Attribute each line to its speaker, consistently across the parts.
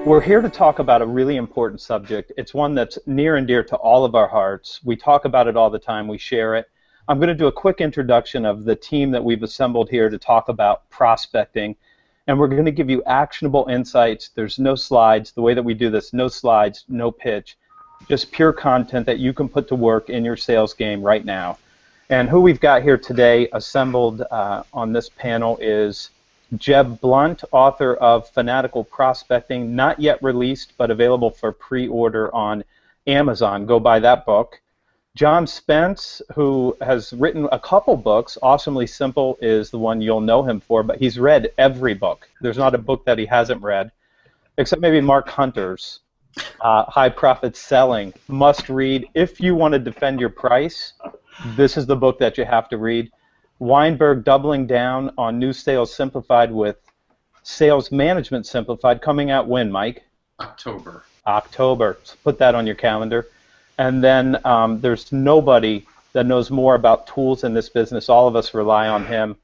Speaker 1: We're here to talk about a really important subject. It's one that's near and dear to all of our hearts. We talk about it all the time. We share it. I'm going to do a quick introduction of the team that we've assembled here to talk about prospecting. And we're going to give you actionable insights. There's no slides. The way that we do this, no slides, no pitch, just pure content that you can put to work in your sales game right now. And who we've got here today assembled on this panel is Jeb Blount, author of Fanatical Prospecting, not yet released, but available for pre-order on Amazon. Go buy that book. John Spence, who has written a couple books. Awesomely Simple is the one you'll know him for, but he's read every book. There's not a book that he hasn't read, except maybe Mark Hunter's High Profit Selling. Must read. If you want to defend your price, this is the book that you have to read. Weinberg doubling down on New Sales Simplified with Sales Management Simplified, coming out when, Mike?
Speaker 2: October.
Speaker 1: October. So put that on your calendar. And then there's nobody that knows more about tools in this business. All of us rely on him.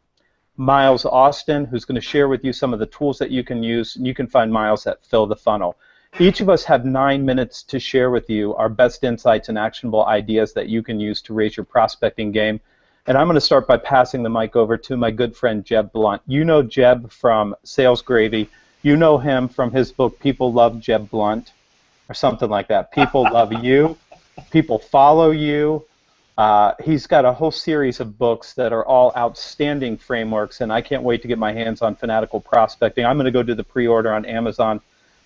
Speaker 1: Miles Austin, who's going to share with you some of the tools that you can use. You can find Miles at Fill the Funnel. Each of us have 9 minutes to share with you our best insights and actionable ideas that you can use to raise your prospecting game. And I'm going to start by passing the mic over to my good friend Jeb Blount. You know Jeb from Sales Gravy. You know him from his book, People Love Jeb Blount, or something like that. People love you. People follow you. He's got a whole series of books that are all outstanding frameworks, and I can't wait to get my hands on Fanatical Prospecting. I'm going to go do the pre-order on Amazon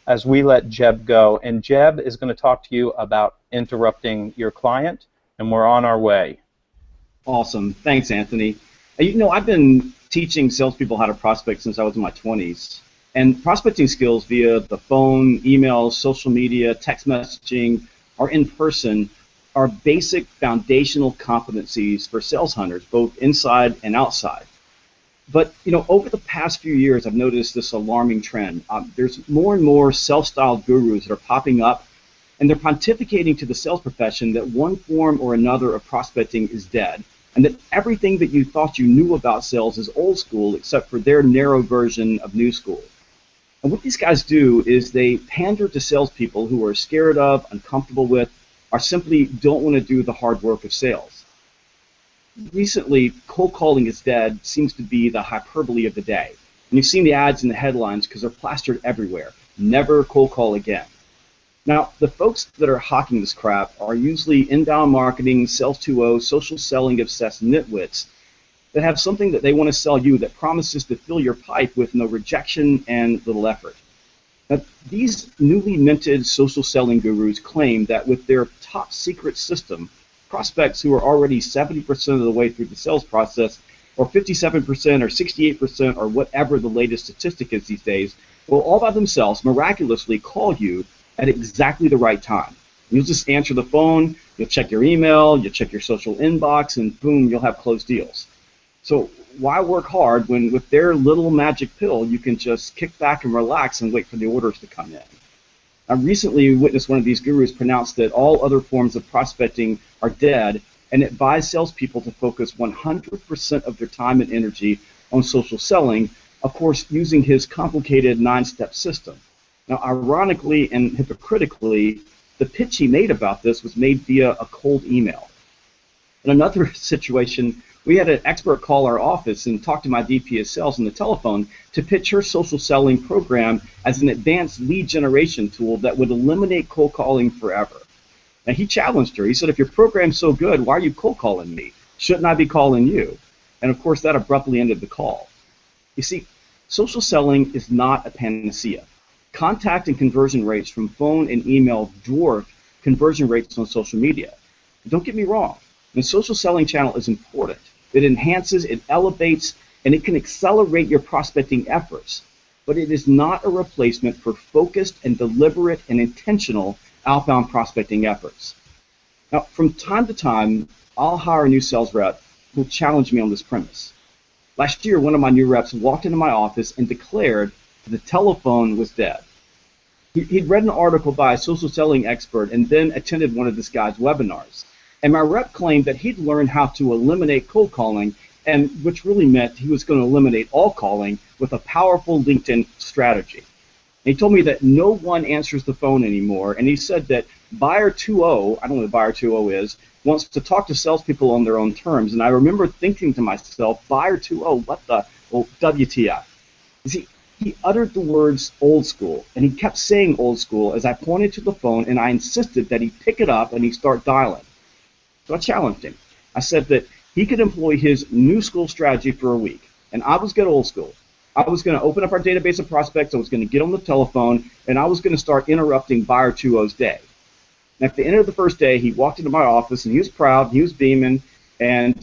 Speaker 1: as we let Jeb go. And Jeb is going to talk to you about interrupting your client, and we're on our way.
Speaker 3: Awesome. Thanks, Anthony. You know, I've been teaching salespeople how to prospect since I was in my 20s. And prospecting skills via the phone, email, social media, text messaging, or in person are basic foundational competencies for sales hunters, both inside and outside. But, you know, over the past few years, I've noticed this alarming trend. There's more and more self-styled gurus that are popping up, and they're pontificating to the sales profession that one form or another of prospecting is dead, and that everything that you thought you knew about sales is old school except for their narrow version of new school. And what these guys do is they pander to salespeople who are scared of, uncomfortable with, or simply don't want to do the hard work of sales. Recently, cold calling is dead seems to be the hyperbole of the day. And you've seen the ads and the headlines because they're plastered everywhere. Never cold call again. Now, the folks that are hawking this crap are usually inbound marketing, sales 2.0, social selling obsessed nitwits that have something that they want to sell you that promises to fill your pipe with no rejection and little effort. Now, these newly minted social selling gurus claim that with their top secret system, prospects who are already 70% of the way through the sales process, or 57% or 68% or whatever the latest statistic is these days, will all by themselves miraculously call you at exactly the right time. You'll just answer the phone, you'll check your email, you'll check your social inbox, and boom, you'll have closed deals. So why work hard when with their little magic pill you can just kick back and relax and wait for the orders to come in? I recently witnessed one of these gurus pronounce that all other forms of prospecting are dead and advise salespeople to focus 100% of their time and energy on social selling, of course using his complicated 9-step system. Now, ironically and hypocritically, the pitch he made about this was made via a cold email. In another situation, we had an expert call our office and talk to my VP of sales on the telephone to pitch her social selling program as an advanced lead generation tool that would eliminate cold calling forever. Now, he challenged her. He said, if your program's so good, why are you cold calling me? Shouldn't I be calling you? And of course, that abruptly ended the call. You see, social selling is not a panacea. Contact and conversion rates from phone and email dwarf conversion rates on social media. Don't get me wrong, the social selling channel is important. It enhances, it elevates, and it can accelerate your prospecting efforts. But it is not a replacement for focused and deliberate and intentional outbound prospecting efforts. Now, from time to time, I'll hire a new sales rep who will challenge me on this premise. Last year, one of my new reps walked into my office and declared that the telephone was dead. He'd read an article by a social selling expert and then attended one of this guy's webinars. And my rep claimed that he'd learned how to eliminate cold calling, and which really meant he was going to eliminate all calling with a powerful LinkedIn strategy. And he told me that no one answers the phone anymore, and he said that buyer 2.0, I don't know what buyer 2.0 is, wants to talk to salespeople on their own terms. And I remember thinking to myself, buyer 2.0, what the, well, WTF. You see, he uttered the words old school, and he kept saying old school as I pointed to the phone, and I insisted that he pick it up and he start dialing. So I challenged him. I said that he could employ his new school strategy for a week, and I was good old school. I was going to open up our database of prospects, I was going to get on the telephone, and I was going to start interrupting buyer 2.0's day. And at the end of the first day, he walked into my office, and he was proud, he was beaming, and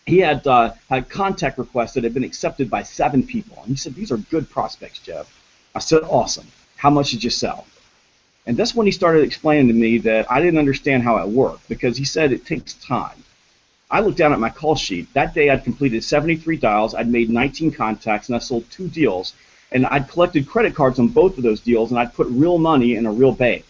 Speaker 3: he had contact requests that had been accepted by 7 people. And he said, these are good prospects, Jeff. I said, awesome. How much did you sell? And that's when he started explaining to me that I didn't understand how it worked, because he said it takes time. I looked down at my call sheet. That day I'd completed 73 dials, I'd made 19 contacts, and I sold 2 deals. And I'd collected credit cards on both of those deals, and I'd put real money in a real bank.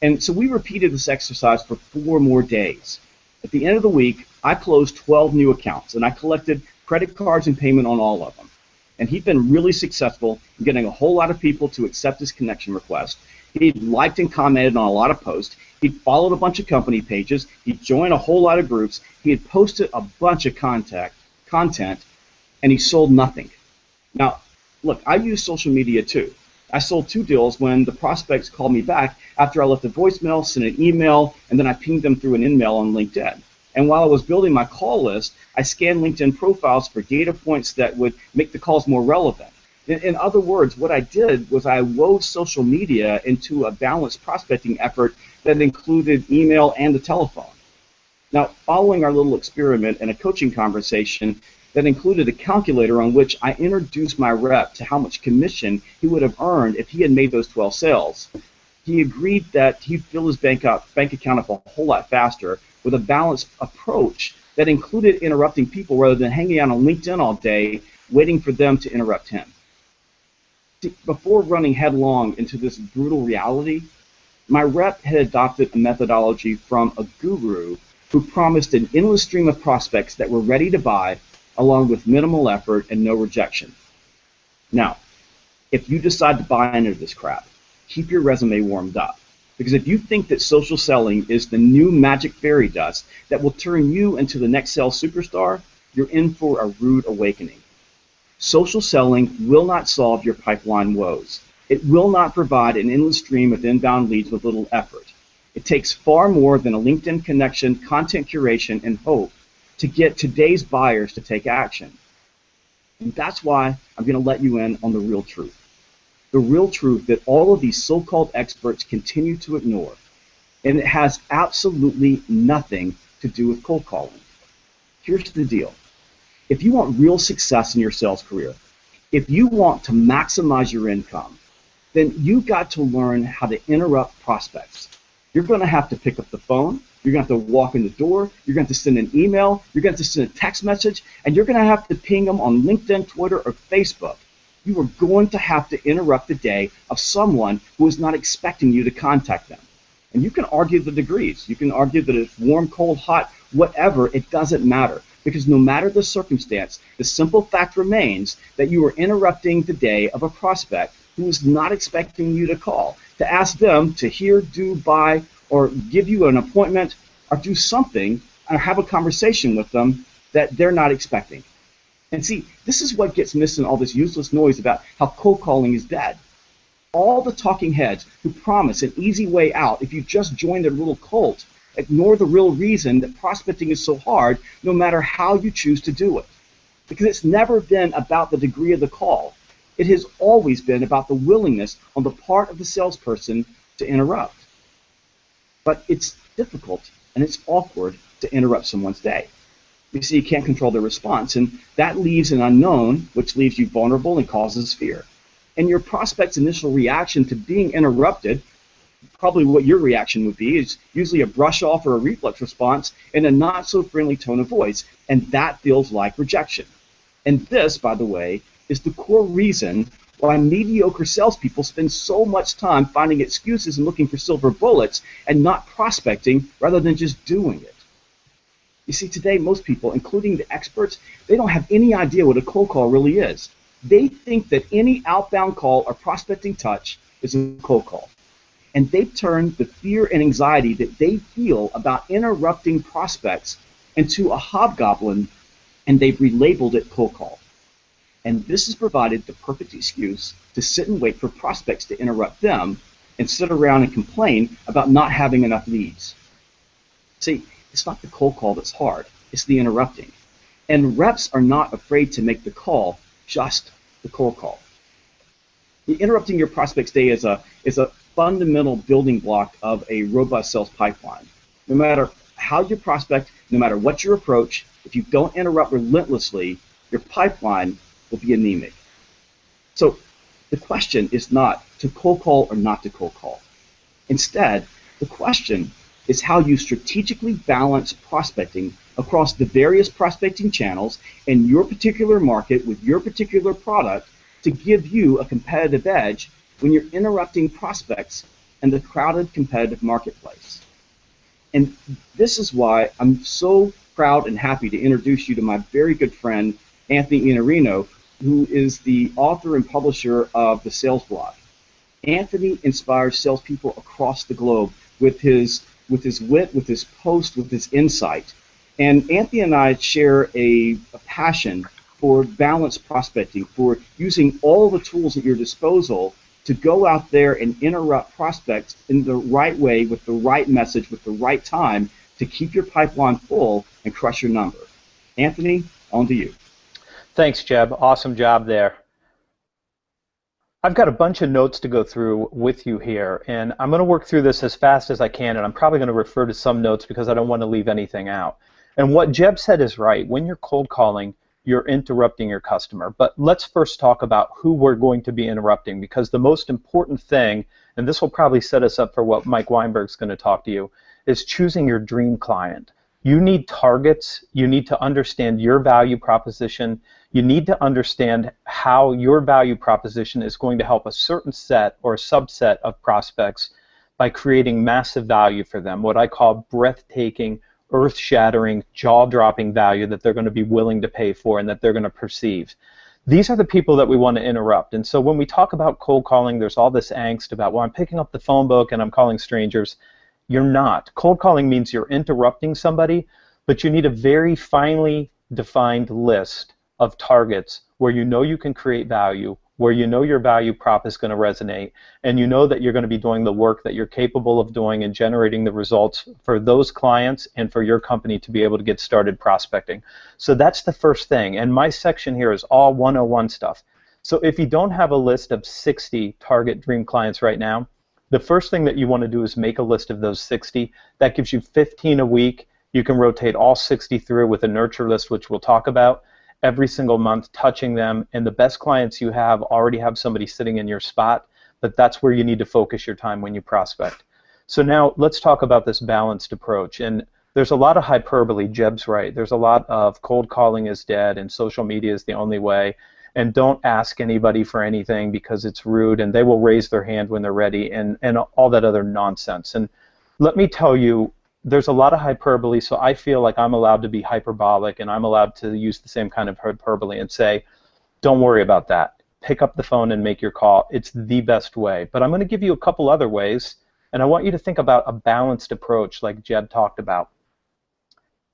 Speaker 3: And so we repeated this exercise for 4 more days. At the end of the week, I closed 12 new accounts, and I collected credit cards and payment on all of them. And he'd been really successful in getting a whole lot of people to accept his connection request. He'd liked and commented on a lot of posts. He'd followed a bunch of company pages. He'd joined a whole lot of groups. He had posted a bunch of content, and he sold nothing. Now, look, I use social media too. I sold 2 deals when the prospects called me back after I left a voicemail, sent an email, and then I pinged them through an email on LinkedIn. And while I was building my call list, I scanned LinkedIn profiles for data points that would make the calls more relevant. In other words, what I did was I wove social media into a balanced prospecting effort that included email and the telephone. Now, following our little experiment and a coaching conversation that included a calculator on which I introduced my rep to how much commission he would have earned if he had made those 12 sales, he agreed that he'd fill his bank account up a whole lot faster with a balanced approach that included interrupting people rather than hanging out on LinkedIn all day waiting for them to interrupt him. Before running headlong into this brutal reality, my rep had adopted a methodology from a guru who promised an endless stream of prospects that were ready to buy, along with minimal effort and no rejection. Now, if you decide to buy into this crap, keep your resume warmed up. Because if you think that social selling is the new magic fairy dust that will turn you into the next sales superstar, you're in for a rude awakening. Social selling will not solve your pipeline woes. It will not provide an endless stream of inbound leads with little effort. It takes far more than a LinkedIn connection, content curation, and hope to get today's buyers to take action. And that's why I'm going to let you in on the real truth. The real truth that all of these so-called experts continue to ignore. And it has absolutely nothing to do with cold calling. Here's the deal. If you want real success in your sales career, if you want to maximize your income, then you've got to learn how to interrupt prospects. You're going to have to pick up the phone, you're going to have to walk in the door, you're going to have to send an email, you're going to have to send a text message, and you're going to have to ping them on LinkedIn, Twitter, or Facebook. You are going to have to interrupt the day of someone who is not expecting you to contact them. And you can argue the degrees. You can argue that it's warm, cold, hot, whatever, it doesn't matter. Because no matter the circumstance, the simple fact remains that you are interrupting the day of a prospect who is not expecting you to call, to ask them to hear, do, buy, or give you an appointment, or do something, or have a conversation with them that they're not expecting. And see, this is what gets missed in all this useless noise about how cold calling is dead. All the talking heads who promise an easy way out if you just join their little cult ignore the real reason that prospecting is so hard, no matter how you choose to do it. Because it's never been about the degree of the call. It has always been about the willingness on the part of the salesperson to interrupt. But it's difficult and it's awkward to interrupt someone's day. You see, you can't control their response, and that leaves an unknown, which leaves you vulnerable and causes fear. And your prospect's initial reaction to being interrupted, probably what your reaction would be, is usually a brush off or a reflex response in a not so friendly tone of voice, and that feels like rejection. And this, by the way, is the core reason why mediocre salespeople spend so much time finding excuses and looking for silver bullets and not prospecting rather than just doing it. You see, today most people, including the experts, they don't have any idea what a cold call really is. They think that any outbound call or prospecting touch is a cold call. And they've turned the fear and anxiety that they feel about interrupting prospects into a hobgoblin, and they've relabeled it cold call. And this has provided the perfect excuse to sit and wait for prospects to interrupt them and sit around and complain about not having enough leads. See, it's not the cold call that's hard, it's the interrupting. And reps are not afraid to make the call, just the cold call. Interrupting your prospect's day is a fundamental building block of a robust sales pipeline. No matter how you prospect, no matter what your approach, if you don't interrupt relentlessly, your pipeline will be anemic. So the question is not to cold call or not to cold call. Instead, the question is how you strategically balance prospecting across the various prospecting channels in your particular market with your particular product to give you a competitive edge when you're interrupting prospects in the crowded competitive marketplace. And this is why I'm so proud and happy to introduce you to my very good friend, Anthony Iannarino, who is the author and publisher of the Sales Blog. Anthony inspires salespeople across the globe with his wit, with his post, with his insight. And Anthony and I share a passion for balanced prospecting, for using all the tools at your disposal to go out there and interrupt prospects in the right way, with the right message, with the right time, to keep your pipeline full and crush your number. Anthony, on to you.
Speaker 1: Thanks, Jeb. Awesome job there. I've got a bunch of notes to go through with you here, and I'm going to work through this as fast as I can, and I'm probably going to refer to some notes because I don't want to leave anything out. And what Jeb said is right. When you're cold calling, you're interrupting your customer. But let's first talk about who we're going to be interrupting, because the most important thing, and this will probably set us up for what Mike Weinberg's going to talk to you, is choosing your dream client. You need targets. You need to understand your value proposition. You need to understand how your value proposition is going to help a certain set or a subset of prospects by creating massive value for them, what I call breathtaking, earth-shattering, jaw-dropping value that they're going to be willing to pay for and that they're going to perceive. These are the people that we want to interrupt. And so when we talk about cold calling, there's all this angst about, well, I'm picking up the phone book and I'm calling strangers. You're not. Cold calling means you're interrupting somebody, but you need a very finely defined list of targets where you know you can create value, where you know your value prop is going to resonate, and you know that you're going to be doing the work that you're capable of doing and generating the results for those clients and for your company to be able to get started prospecting. So that's the first thing. And my section here is all 101 stuff. So if you don't have a list of 60 target dream clients right now, the first thing that you want to do is make a list of those 60. That gives you 15 a week. You can rotate all 60 through with a nurture list, which we'll talk about, every single month, touching them. And the best clients you have already have somebody sitting in your spot, but that's where you need to focus your time when you prospect. So now let's talk about this balanced approach. And there's a lot of hyperbole. Jeb's right. There's a lot of cold calling is dead and social media is the only way. And don't ask anybody for anything because it's rude, and they will raise their hand when they're ready, and all that other nonsense. And let me tell you, there's a lot of hyperbole, so I feel like I'm allowed to be hyperbolic, and I'm allowed to use the same kind of hyperbole and say, don't worry about that. Pick up the phone and make your call. It's the best way. But I'm going to give you a couple other ways, and I want you to think about a balanced approach like Jeb talked about.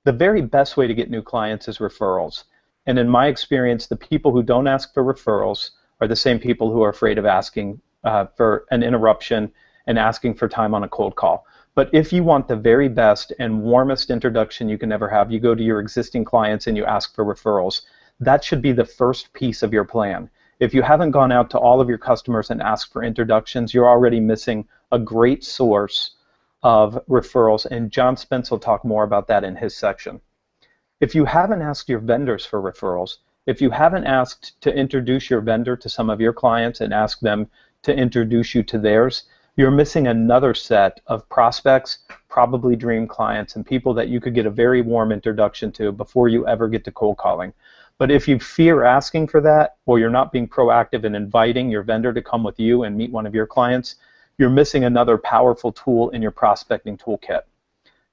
Speaker 1: The very best way to get new clients is referrals. And in my experience, the people who don't ask for referrals are the same people who are afraid of asking for an interruption and asking for time on a cold call. But if you want the very best and warmest introduction you can ever have, you go to your existing clients and you ask for referrals. That should be the first piece of your plan. If you haven't gone out to all of your customers and asked for introductions, you're already missing a great source of referrals, and John Spence will talk more about that in his section. If you haven't asked your vendors for referrals, if you haven't asked to introduce your vendor to some of your clients and ask them to introduce you to theirs, you're missing another set of prospects, probably dream clients, and people that you could get a very warm introduction to before you ever get to cold calling. But if you fear asking for that, or you're not being proactive in inviting your vendor to come with you and meet one of your clients, you're missing another powerful tool in your prospecting toolkit.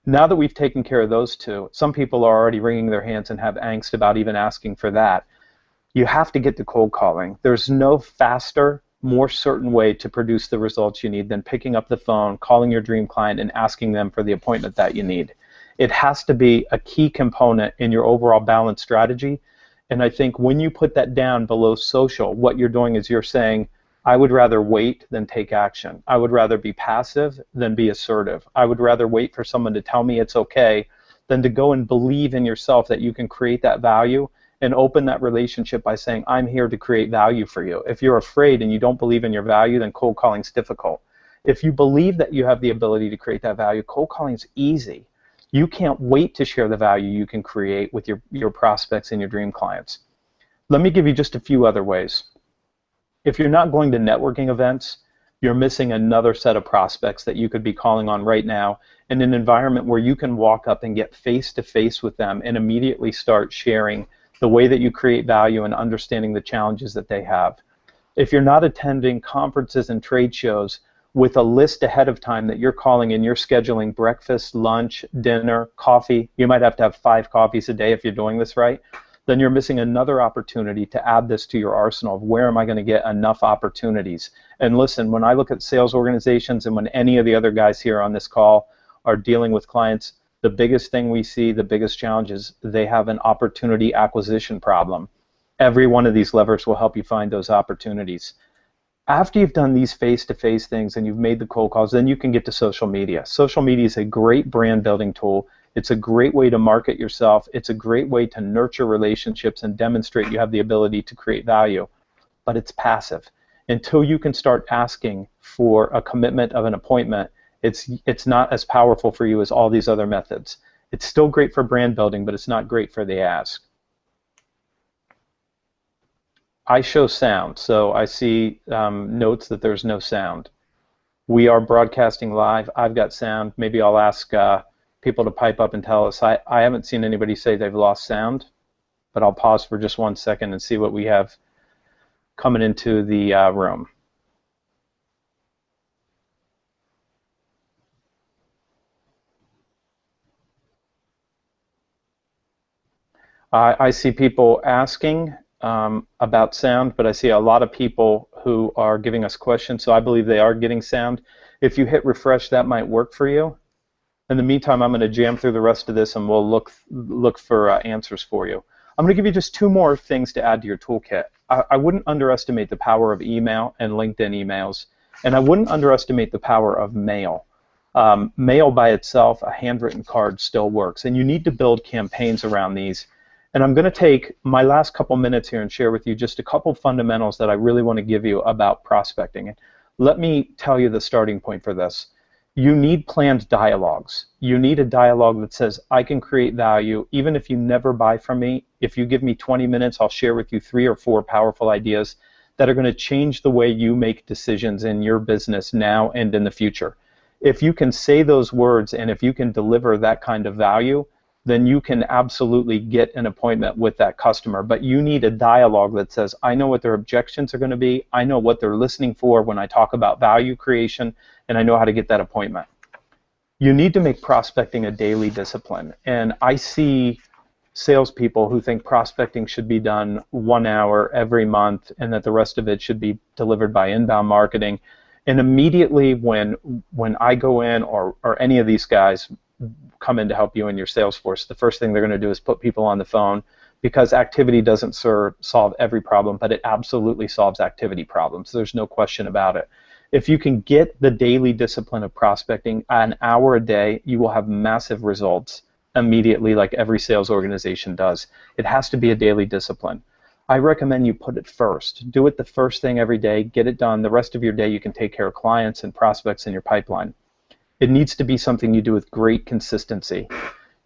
Speaker 1: Now that we've taken care of those two, some people are already wringing their hands and have angst about even asking for that. You have to get to cold calling. There's no faster, more certain way to produce the results you need than picking up the phone, calling your dream client, and asking them for the appointment that you need. It has to be a key component in your overall balanced strategy. And I think when you put that down below social, what you're doing is you're saying, I would rather wait than take action. I would rather be passive than be assertive. I would rather wait for someone to tell me it's okay than to go and believe in yourself that you can create that value and open that relationship by saying, I'm here to create value for you. If you're afraid and you don't believe in your value, then cold calling is difficult. If you believe that you have the ability to create that value, cold calling is easy. You can't wait to share the value you can create with your prospects and your dream clients. Let me give you just a few other ways. If you're not going to networking events, you're missing another set of prospects that you could be calling on right now in an environment where you can walk up and get face-to-face with them and immediately start sharing the way that you create value and understanding the challenges that they have. If you're not attending conferences and trade shows with a list ahead of time that you're calling and you're scheduling breakfast, lunch, dinner, coffee, you might have to have 5 coffees a day if you're doing this right, then you're missing another opportunity to add this to your arsenal of where am I going to get enough opportunities. And listen, when I look at sales organizations and when any of the other guys here on this call are dealing with clients, the biggest thing we see, the biggest challenge is they have an opportunity acquisition problem. Every one of these levers will help you find those opportunities. After you've done these face-to-face things and you've made the cold calls, then you can get to social media. Social media is a great brand building tool. It's a great way to market yourself. It's a great way to nurture relationships and demonstrate you have the ability to create value. But it's passive. Until you can start asking for a commitment of an appointment, it's not as powerful for you as all these other methods. It's still great for brand building, but it's not great for the ask. I show sound, so I see notes that there's no sound. We are broadcasting live. I've got sound. Maybe I'll ask people to pipe up and tell us. I haven't seen anybody say they've lost sound, but I'll pause for just 1 second and see what we have coming into the room. I see people asking about sound, but I see a lot of people who are giving us questions, so I believe they are getting sound. If you hit refresh, that might work for you. In the meantime, I'm going to jam through the rest of this and we'll look for answers for you. I'm going to give you just 2 more things to add to your toolkit. I wouldn't underestimate the power of email and LinkedIn emails, and I wouldn't underestimate the power of mail. Mail by itself, a handwritten card, still works, and you need to build campaigns around these. And I'm going to take my last couple minutes here and share with you just a couple fundamentals that I really want to give you about prospecting. Let me tell you the starting point for this. You need planned dialogues. You need a dialogue that says, I can create value even if you never buy from me. If you give me 20 minutes, I'll share with you 3 or 4 powerful ideas that are going to change the way you make decisions in your business now and in the future. If you can say those words and if you can deliver that kind of value, then you can absolutely get an appointment with that customer. But you need a dialogue that says, I know what their objections are going to be, I know what they're listening for when I talk about value creation, and I know how to get that appointment. You need to make prospecting a daily discipline. And I see salespeople who think prospecting should be done 1 hour every month and that the rest of it should be delivered by inbound marketing. And immediately when I go in or any of these guys come in to help you in your sales force, the first thing they're going to do is put people on the phone, because activity doesn't solve every problem, but it absolutely solves activity problems. There's no question about it. If you can get the daily discipline of prospecting 1 hour a day, you will have massive results immediately, like every sales organization does. It has to be a daily discipline. I recommend you put it first. Do it the first thing every day. Get it done. The rest of your day you can take care of clients and prospects in your pipeline. It needs to be something you do with great consistency.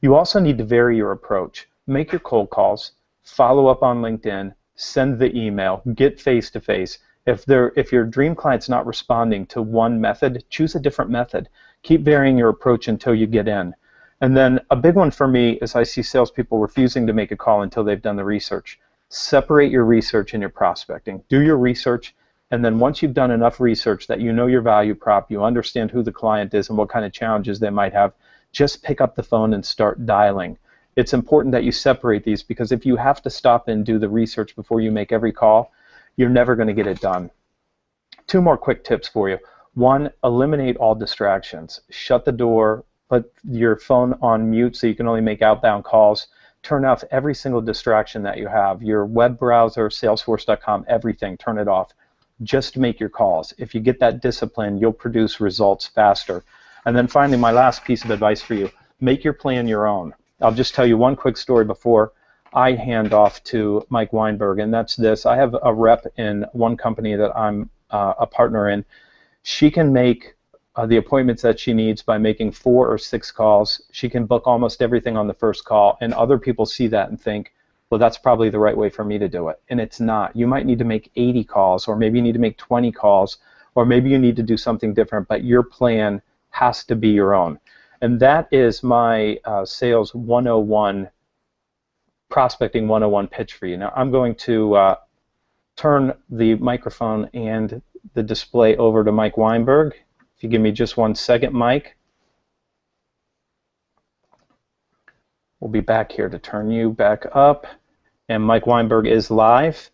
Speaker 1: You also need to vary your approach. Make your cold calls, follow up on LinkedIn, send the email, get face-to-face. If your dream client's not responding to one method, choose a different method. Keep varying your approach until you get in. And then a big one for me is I see salespeople refusing to make a call until they've done the research. Separate your research and your prospecting. Do your research, and then once you've done enough research that you know your value prop, you understand who the client is and what kind of challenges they might have, just pick up the phone and start dialing. it's important that you separate these, because if you have to stop and do the research before you make every call, you're never going to get it done. 2 more quick tips for you. 1, eliminate all distractions. Shut the door, put your phone on mute so you can only make outbound calls. Turn off every single distraction that you have. Your web browser, Salesforce.com, everything, turn it off. Just make your calls. If you get that discipline, you'll produce results faster. And then finally, my last piece of advice for you, make your plan your own. I'll just tell you one quick story before I hand off to Mike Weinberg, and that's this. I have a rep in one company that I'm a partner in. She can make the appointments that she needs by making 4 or 6 calls. She can book almost everything on the first call, and other people see that and think, well, that's probably the right way for me to do it. And it's not. You might need to make 80 calls, or maybe you need to make 20 calls, or maybe you need to do something different, but your plan has to be your own. And that is my Sales 101, Prospecting 101 pitch for you. Now, I'm going to turn the microphone and the display over to Mike Weinberg. If you give me just 1 second, Mike. We'll be back here to turn you back up. And Mike Weinberg is live.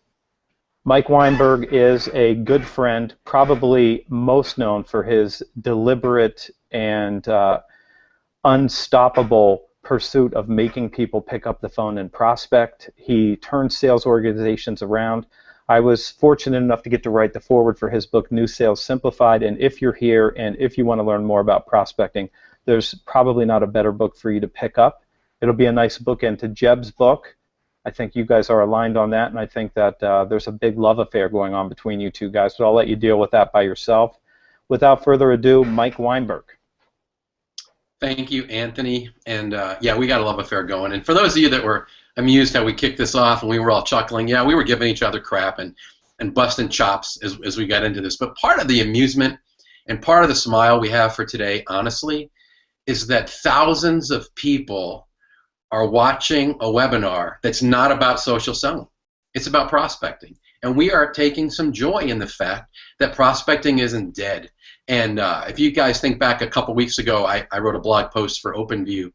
Speaker 1: Mike Weinberg is a good friend, probably most known for his deliberate and unstoppable pursuit of making people pick up the phone and prospect. He turned sales organizations around. I was fortunate enough to get to write the foreword for his book, New Sales Simplified, and if you're here and if you want to learn more about prospecting, there's probably not a better book for you to pick up. It'll be a nice bookend to Jeb's book. I think you guys are aligned on that, and I think that there's a big love affair going on between you two guys, but I'll let you deal with that by yourself. Without further ado, Mike Weinberg.
Speaker 2: Thank you, Anthony. And yeah, we got a love affair going. And for those of you that were amused how we kicked this off and we were all chuckling, yeah, we were giving each other crap and busting chops as we got into this. But part of the amusement and part of the smile we have for today, honestly, is that thousands of people are watching a webinar that's not about social selling. It's about prospecting. And we are taking some joy in the fact that prospecting isn't dead. And if you guys think back a couple weeks ago, I wrote a blog post for OpenView,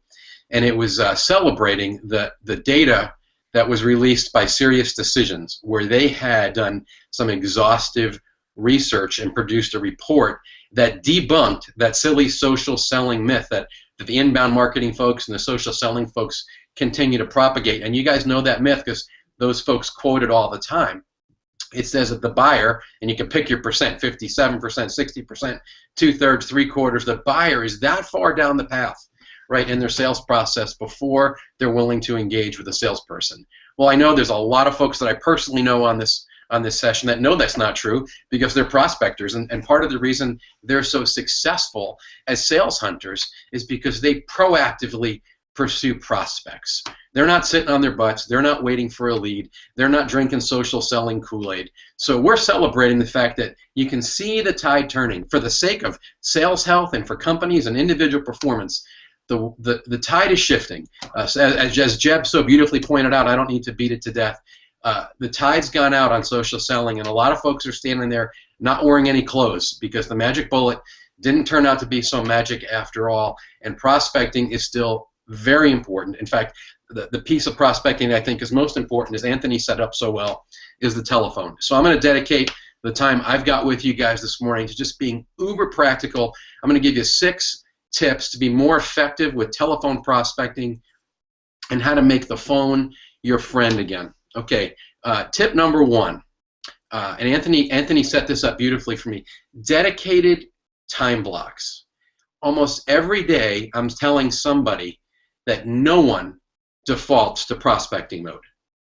Speaker 2: and it was celebrating the data that was released by Sirius Decisions, where they had done some exhaustive research and produced a report that debunked that silly social selling myth that the inbound marketing folks and the social selling folks continue to propagate. And you guys know that myth because those folks quote it all the time. It says that the buyer, and you can pick your percent, 57%, 60%, 2/3, 3/4, the buyer is that far down the path, right, in their sales process before they're willing to engage with a salesperson. Well, I know there's a lot of folks that I personally know on this session that know that's not true because they're prospectors, and part of the reason they're so successful as sales hunters is because they proactively pursue prospects. They're not sitting on their butts. They're not waiting for a lead. They're not drinking social selling Kool-Aid. So we're celebrating the fact that you can see the tide turning. For the sake of sales health and for companies and individual performance, the tide is shifting. As Jeb so beautifully pointed out, I don't need to beat it to death. The tide's gone out on social selling, and a lot of folks are standing there not wearing any clothes because the magic bullet didn't turn out to be so magic after all, and prospecting is still very important. In fact, the piece of prospecting I think is most important, as Anthony set up so well, is the telephone. So I'm going to dedicate the time I've got with you guys this morning to just being uber practical. I'm going to give you 6 tips to be more effective with telephone prospecting and how to make the phone your friend again. Okay, tip number 1, and Anthony set this up beautifully for me, dedicated time blocks. Almost every day I'm telling somebody that no one defaults to prospecting mode.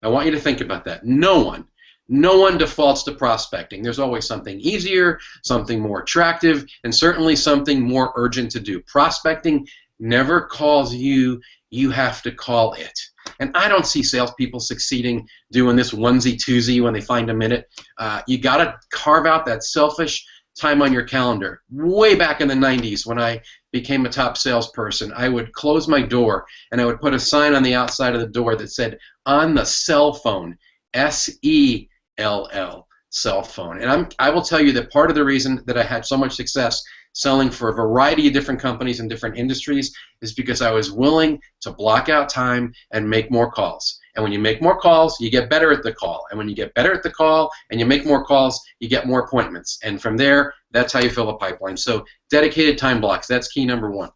Speaker 2: I want you to think about that. No one defaults to prospecting. There's always something easier, something more attractive, and certainly something more urgent to do. Prospecting never calls you, you have to call it. And I don't see salespeople succeeding doing this onesie-twosie when they find a minute. You got to carve out that selfish time on your calendar. Way back in the 90s when I became a top salesperson, I would close my door and I would put a sign on the outside of the door that said, on the cell phone, S-E-L-L, cell phone. And I will tell you that part of the reason that I had so much success selling for a variety of different companies and different industries is because I was willing to block out time and make more calls. And when you make more calls, you get better at the call. And when you get better at the call and you make more calls, you get more appointments. And from there, that's how you fill a pipeline. So dedicated time blocks, that's key number one.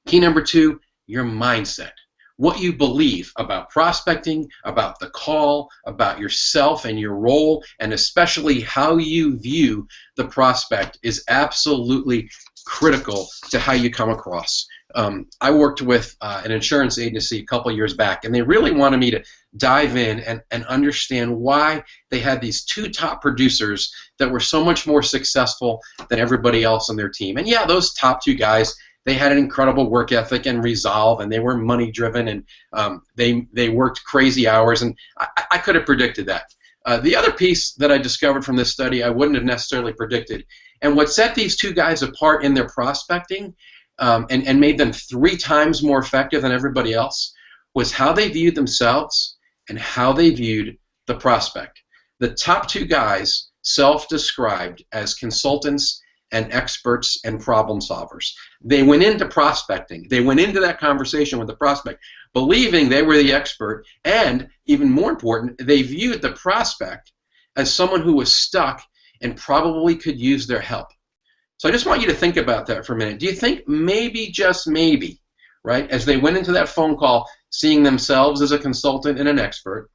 Speaker 2: Key number two, your mindset. What you believe about prospecting, about the call, about yourself and your role, and especially how you view the prospect is absolutely critical to how you come across. I worked with an insurance agency a couple years back, and they really wanted me to dive in and understand why they had these two top producers that were so much more successful than everybody else on their team. And yeah, those top two guys, they had an incredible work ethic and resolve, and they were money driven, and they worked crazy hours, and I could have predicted that. The other piece that I discovered from this study I wouldn't have necessarily predicted, and what set these two guys apart in their prospecting and made them 3 times more effective than everybody else was how they viewed themselves and how they viewed the prospect. The top 2 guys self-described as consultants and experts and problem solvers. They went into prospecting. They went into that conversation with the prospect believing they were the expert, and even more important, they viewed the prospect as someone who was stuck and probably could use their help. So I just want you to think about that for a minute. Do you think maybe, just maybe, right, as they went into that phone call seeing themselves as a consultant and an expert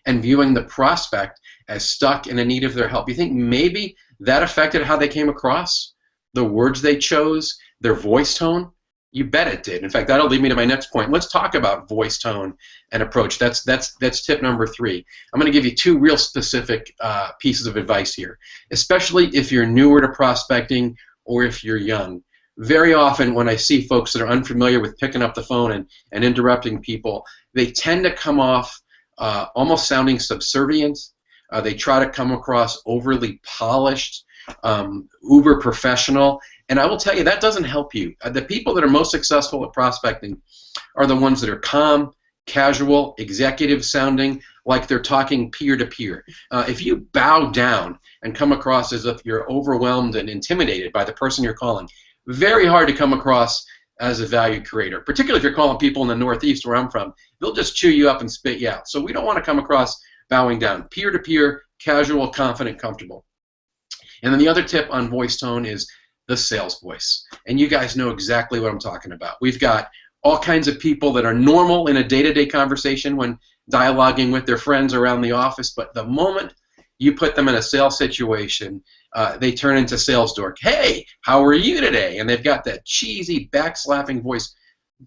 Speaker 2: and viewing the prospect as stuck and in need of their help, you think maybe that affected how they came across, the words they chose, their voice tone? You bet it did. In fact, that'll lead me to my next point. Let's talk about voice tone and approach. That's tip number 3. I'm going to give you 2 real specific pieces of advice here, especially if you're newer to prospecting or if you're young. Very often when I see folks that are unfamiliar with picking up the phone and interrupting people, they tend to come off almost sounding subservient. They try to come across overly polished, uber professional, and I will tell you that doesn't help you. The people that are most successful at prospecting are the ones that are calm, casual, executive sounding, like they're talking peer-to-peer. If you bow down and come across as if you're overwhelmed and intimidated by the person you're calling, very hard to come across as a value creator, particularly if you're calling people in the Northeast where I'm from. They'll just chew you up and spit you out. So we don't want to come across bowing down. Peer-to-peer, casual, confident, comfortable. And then the other tip on voice tone is the sales voice. And you guys know exactly what I'm talking about. We've got all kinds of people that are normal in a day-to-day conversation when dialoguing with their friends around the office, but the moment you put them in a sales situation, they turn into sales dork. Hey, how are you today? And they've got that cheesy, backslapping voice.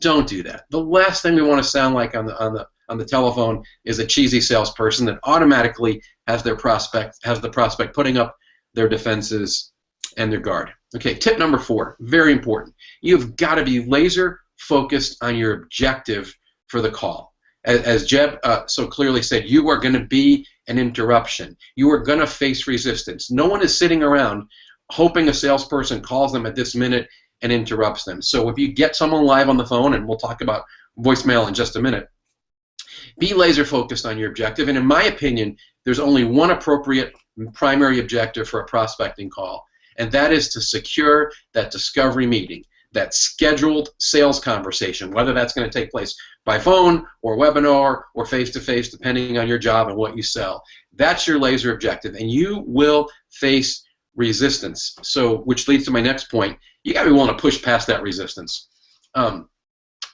Speaker 2: Don't do that. The last thing we want to sound like on the telephone is a cheesy salesperson that automatically has the prospect putting up their defenses and their guard. Okay, tip number 4, very important. You've got to be laser focused on your objective for the call. As Jeb so clearly said, you are going to be an interruption. You are going to face resistance. No one is sitting around hoping a salesperson calls them at this minute and interrupts them. So if you get someone live on the phone, and we'll talk about voicemail in just a minute, be laser focused on your objective. And in my opinion, there's only one appropriate primary objective for a prospecting call, and that is to secure that discovery meeting, that scheduled sales conversation, whether that's going to take place by phone or webinar or face-to-face, depending on your job and what you sell. That's your laser objective, and you will face resistance. So, which leads to my next point. You got to be willing to push past that resistance. I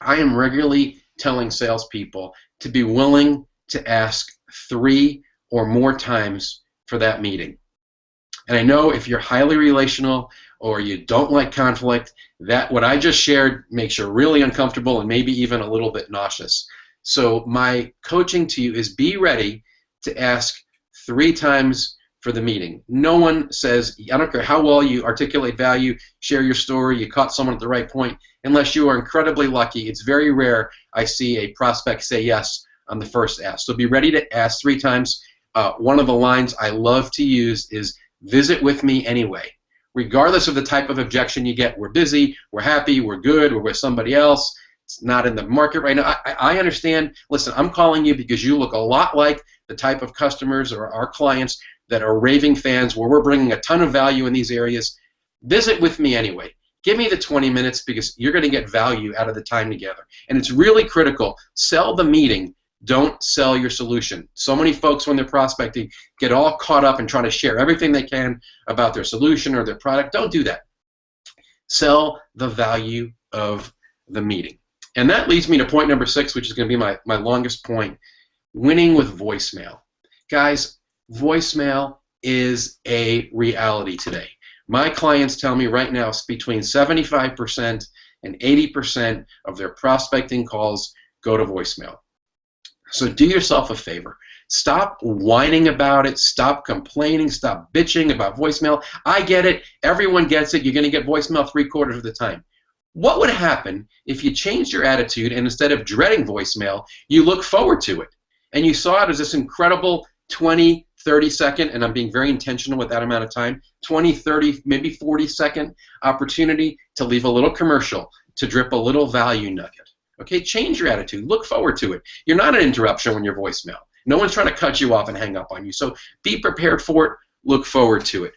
Speaker 2: am regularly telling salespeople to be willing to ask 3 or more times for that meeting. And I know if you're highly relational or you don't like conflict, that what I just shared makes you really uncomfortable and maybe even a little bit nauseous. So my coaching to you is be ready to ask 3 times for the meeting. No one says, I don't care how well you articulate value, share your story, you caught someone at the right point, unless you are incredibly lucky. It's very rare I see a prospect say yes on the first ask. So be ready to ask 3 times. One of the lines I love to use is, visit with me anyway. Regardless of the type of objection you get, we're busy, we're happy, we're good, we're with somebody else, it's not in the market right now. I understand. Listen, I'm calling you because you look a lot like the type of customers or our clients that are raving fans where we're bringing a ton of value in these areas. visit with me anyway. Give me the 20 minutes because you're going to get value out of the time together. And it's really critical. Sell the meeting. Don't sell your solution. So many folks, when they're prospecting, get all caught up in trying to share everything they can about their solution or their product. Don't do that. Sell the value of the meeting. And that leads me to point number 6, which is going to be my longest point, winning with voicemail. Guys, voicemail is a reality today. My clients tell me right now between 75% and 80% of their prospecting calls go to voicemail. So do yourself a favor. Stop whining about it. Stop complaining. Stop bitching about voicemail. I get it. Everyone gets it. You're going to get voicemail 3/4 of the time. What would happen if you changed your attitude and instead of dreading voicemail, you look forward to it and you saw it as this incredible 20, 30-second, and I'm being very intentional with that amount of time, 20, 30, maybe 40-second opportunity to leave a little commercial, to drip a little value nugget. Okay, change your attitude. Look forward to it. You're not an interruption when you're voicemail. No one's trying to cut you off and hang up on you. So be prepared for it. Look forward to it.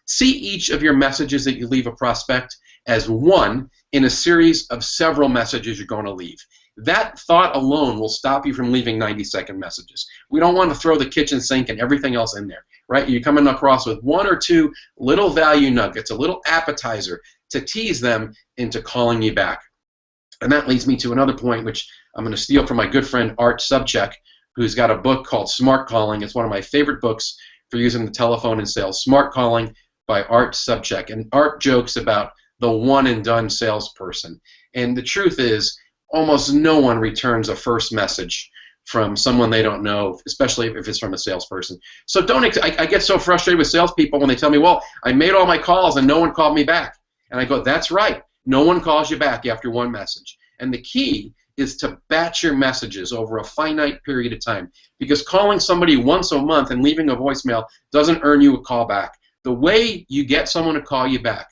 Speaker 2: See each of your messages that you leave a prospect as one in a series of several messages you're going to leave. That thought alone will stop you from leaving 90-second messages. We don't want to throw the kitchen sink and everything else in there, right? You're coming across with 1 or 2 little value nuggets, a little appetizer to tease them into calling you back. And that leads me to another point, which I'm going to steal from my good friend Art Subcheck, who's got a book called Smart Calling. It's one of my favorite books for using the telephone in sales, Smart Calling by Art Subcheck. And Art jokes about the one-and-done salesperson. And the truth is, almost no one returns a first message from someone they don't know, especially if it's from a salesperson. So I get so frustrated with salespeople when they tell me, well, I made all my calls and no one called me back. And I go, that's right. No one calls you back after one message. And the key is to batch your messages over a finite period of time, because calling somebody once a month and leaving a voicemail doesn't earn you a call back. The way you get someone to call you back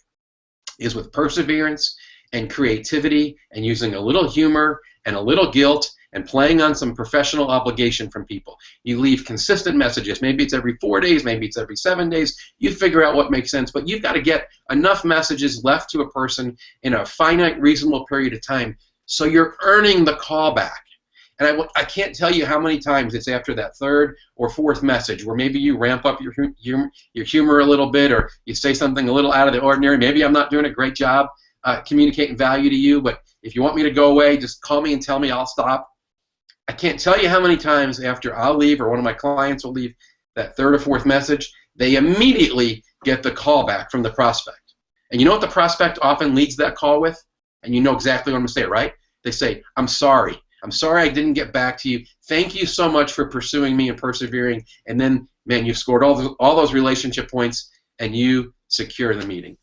Speaker 2: is with perseverance and creativity and using a little humor and a little guilt and playing on some professional obligation from people. You leave consistent messages. Maybe it's every 4 days, maybe it's every 7 days. You figure out what makes sense, but you've got to get enough messages left to a person in a finite, reasonable period of time so you're earning the call back. And I can't tell you how many times it's after that 3rd or 4th message where maybe you ramp up your humor a little bit, or you say something a little out of the ordinary. Maybe I'm not doing a great job communicating value to you, but if you want me to go away, just call me and tell me. I'll stop. I can't tell you how many times after I'll leave or one of my clients will leave that 3rd or 4th message, they immediately get the call back from the prospect. And you know what the prospect often leads that call with? And you know exactly what I'm going to say, right? They say, I'm sorry. I'm sorry I didn't get back to you. Thank you so much for pursuing me and persevering. And then, man, you've scored all those relationship points and you secure the meeting.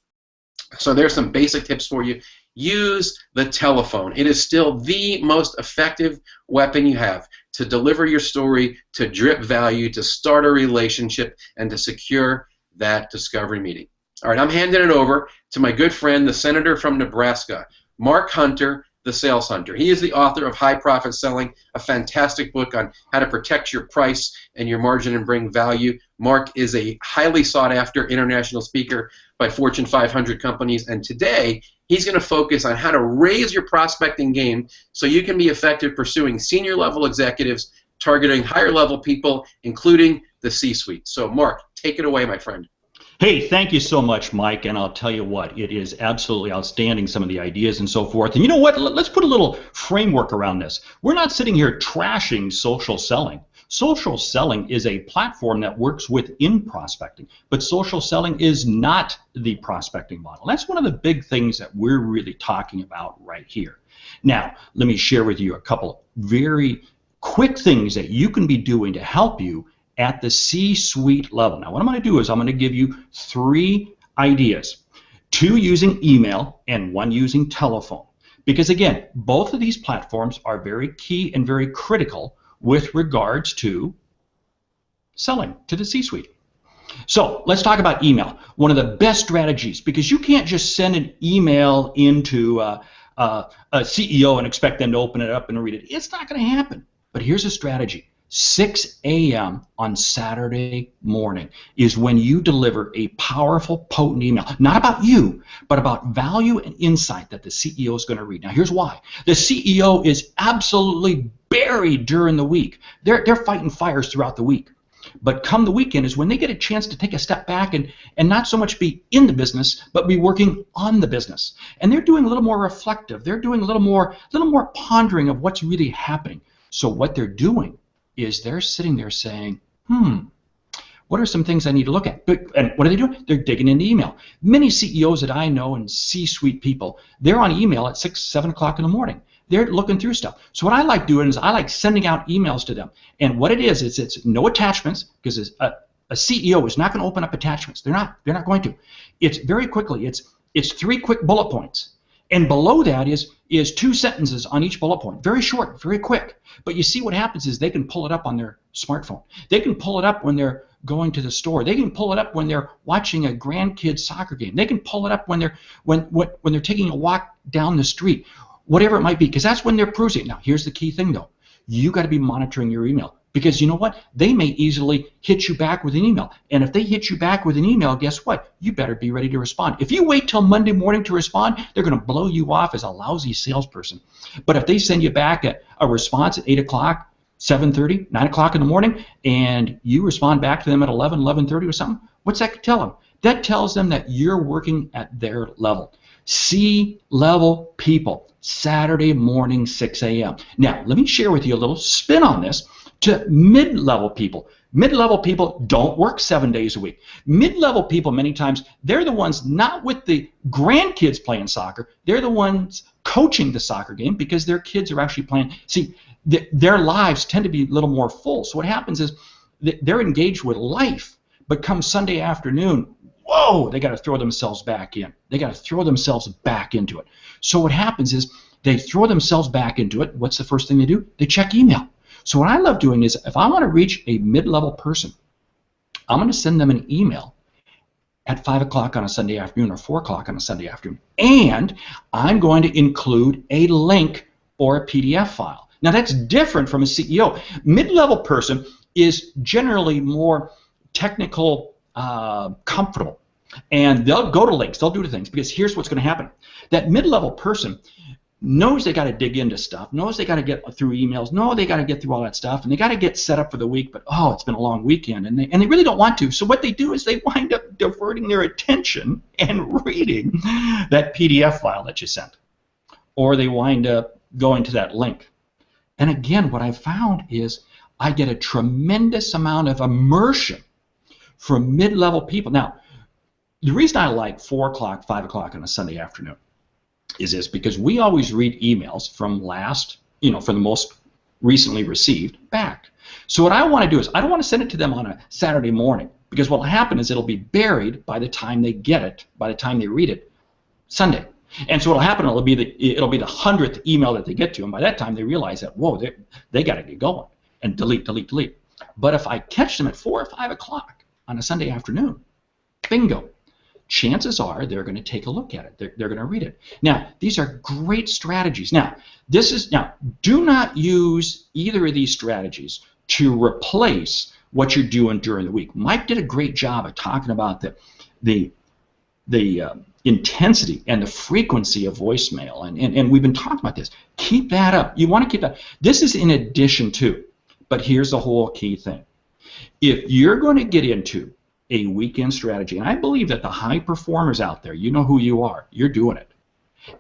Speaker 2: So there's some basic tips for you. Use the telephone. It is still the most effective weapon you have to deliver your story, to drip value, to start a relationship, and to secure that discovery meeting. All right, I'm handing it over to my good friend, the senator from Nebraska, Mark Hunter, the Sales Hunter. He is the author of High Profit Selling, a fantastic book on how to protect your price and your margin and bring value. Mark is a highly sought-after international speaker by Fortune 500 companies, and today he's going to focus on how to raise your prospecting game so you can be effective pursuing senior-level executives, targeting higher-level people, including the C-suite. So, Mark, take it away, my friend.
Speaker 4: Hey, thank you so much, Mike, and I'll tell you what, it is absolutely outstanding, some of the ideas and so forth. And you know what, let's put a little framework around this. We're not sitting here trashing social selling. Social selling is a platform that works within prospecting, but social selling is not the prospecting model. That's one of the big things that we're really talking about right here. Now, let me share with you a couple very quick things that you can be doing to help you at the C-suite level. Now, what I'm going to do is I'm going to give you 3 ideas, 2 using email and 1 using telephone. Because again, both of these platforms are very key and very critical with regards to selling to the C-suite. So let's talk about email. One of the best strategies, because you can't just send an email into a CEO and expect them to open it up and read it. It's not going to happen. But here's a strategy. 6 a.m. on Saturday morning is when you deliver a powerful, potent email, not about you, but about value and insight that the CEO is going to read. Now, here's why. The CEO is absolutely buried during the week. They're fighting fires throughout the week. But come the weekend is when they get a chance to take a step back and not so much be in the business, but be working on the business. And they're doing a little more reflective. They're doing a little more pondering of what's really happening. So what they're doing is they're sitting there saying, what are some things I need to look at? And what are they doing? They're digging into email. Many CEOs that I know and C-suite people, they're on email at 6, 7 o'clock in the morning. They're looking through stuff. So what I like doing is I like sending out emails to them. And what it is, it's no attachments, because a CEO is not going to open up attachments. They're not going to. It's very quickly. It's 3 quick bullet points. And below that is 2 sentences on each bullet point. Very short, very quick. But you see what happens is they can pull it up on their smartphone. They can pull it up when they're going to the store. They can pull it up when they're watching a grandkid's soccer game. They can pull it up when they're taking a walk down the street. Whatever it might be, because that's when they're perusing. Now, here's the key thing, though. You got to be monitoring your email, because you know what? They may easily hit you back with an email. And if they hit you back with an email, guess what? You better be ready to respond. If you wait till Monday morning to respond, they're going to blow you off as a lousy salesperson. But if they send you back a response at 8 o'clock, 7:30, 9 o'clock in the morning, and you respond back to them at 11, 11:30 or something, what's that tell them? That tells them that you're working at their level. C-level people. Saturday morning, 6 a.m. Now, let me share with you a little spin on this to mid-level people. Mid-level people don't work 7 days a week. Mid-level people, many times, they're the ones not with the grandkids playing soccer. They're the ones coaching the soccer game because their kids are actually playing. See, their lives tend to be a little more full. So what happens is they're engaged with life, but come Sunday afternoon, whoa, they got to throw themselves back in. They got to throw themselves back into it. So what happens is they throw themselves back into it. What's the first thing they do? They check email. So what I love doing is if I want to reach a mid-level person, I'm going to send them an email at 5 o'clock on a Sunday afternoon or 4 o'clock on a Sunday afternoon. And I'm going to include a link or a PDF file. Now that's different from a CEO. Mid-level person is generally more technical, comfortable. And they'll go to links, they'll do the things, because here's what's going to happen. That mid-level person knows they got to dig into stuff, knows they got to get through emails, know they got to get through all that stuff, and they got to get set up for the week, but oh, it's been a long weekend, and they really don't want to. So what they do is they wind up diverting their attention and reading that PDF file that you sent. Or they wind up going to that link. And again, what I found is I get a tremendous amount of immersion from mid-level people. Now, the reason I like 4 o'clock, 5 o'clock on a Sunday afternoon is this, because we always read emails from from the most recently received back. So what I want to do is I don't want to send it to them on a Saturday morning, because what will happen is it'll be buried by the time they get it, by the time they read it, Sunday. And so what will happen, it'll be the 100th email that they get to, and by that time they realize that, whoa, they got to get going, and delete, delete, delete. But if I catch them at 4 or 5 o'clock on a Sunday afternoon, bingo. Chances are they're going to take a look at it. They're going to read it. Now, these are great strategies. Now, do not use either of these strategies to replace what you're doing during the week. Mike did a great job of talking about the intensity and the frequency of voicemail, and we've been talking about this. Keep that up. You want to keep that. This is in addition to, but here's the whole key thing. If you're going to get into a weekend strategy, and I believe that the high performers out there, you know who you are, you're doing it.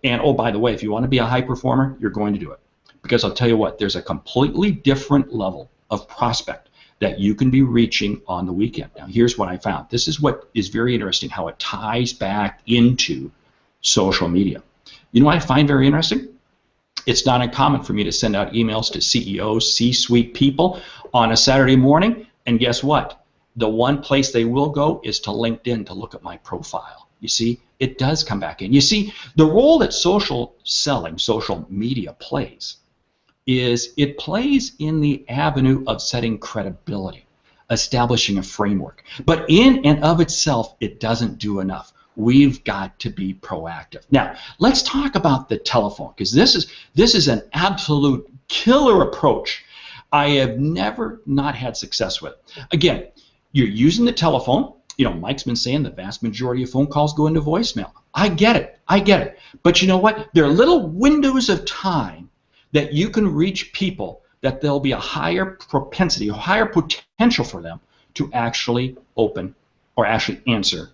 Speaker 4: And oh, by the way, if you want to be a high performer, you're going to do it. Because I'll tell you what, there's a completely different level of prospect that you can be reaching on the weekend. Now, here's what I found. This is what is very interesting, how it ties back into social media. You know what I find very interesting? It's not uncommon for me to send out emails to CEOs, C-suite people on a Saturday morning, and guess what? The one place they will go is to LinkedIn to look at my profile. You see, it does come back in. You see, the role that social selling, social media plays is it plays in the avenue of setting credibility, establishing a framework. But in and of itself, it doesn't do enough. We've got to be proactive. Now, let's talk about the telephone, because this is an absolute killer approach. I have never not had success with it. Again, you're using the telephone. You know, Mike's been saying the vast majority of phone calls go into voicemail. I get it. But you know what? There are little windows of time that you can reach people that there'll be a higher propensity, a higher potential for them to actually open or actually answer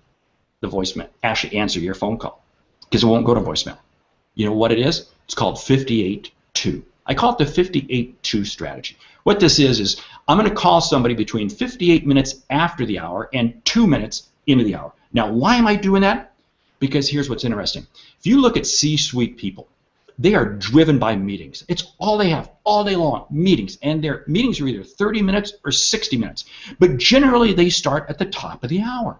Speaker 4: the voicemail, actually answer your phone call, because it won't go to voicemail. You know what it is? It's called 58-2. I call it the 58-2 strategy. What this is I'm going to call somebody between 58 minutes after the hour and 2 minutes into the hour. Now, why am I doing that? Because here's what's interesting. If you look at C-suite people, they are driven by meetings. It's all they have, all day long, meetings. And their meetings are either 30 minutes or 60 minutes. But generally, they start at the top of the hour.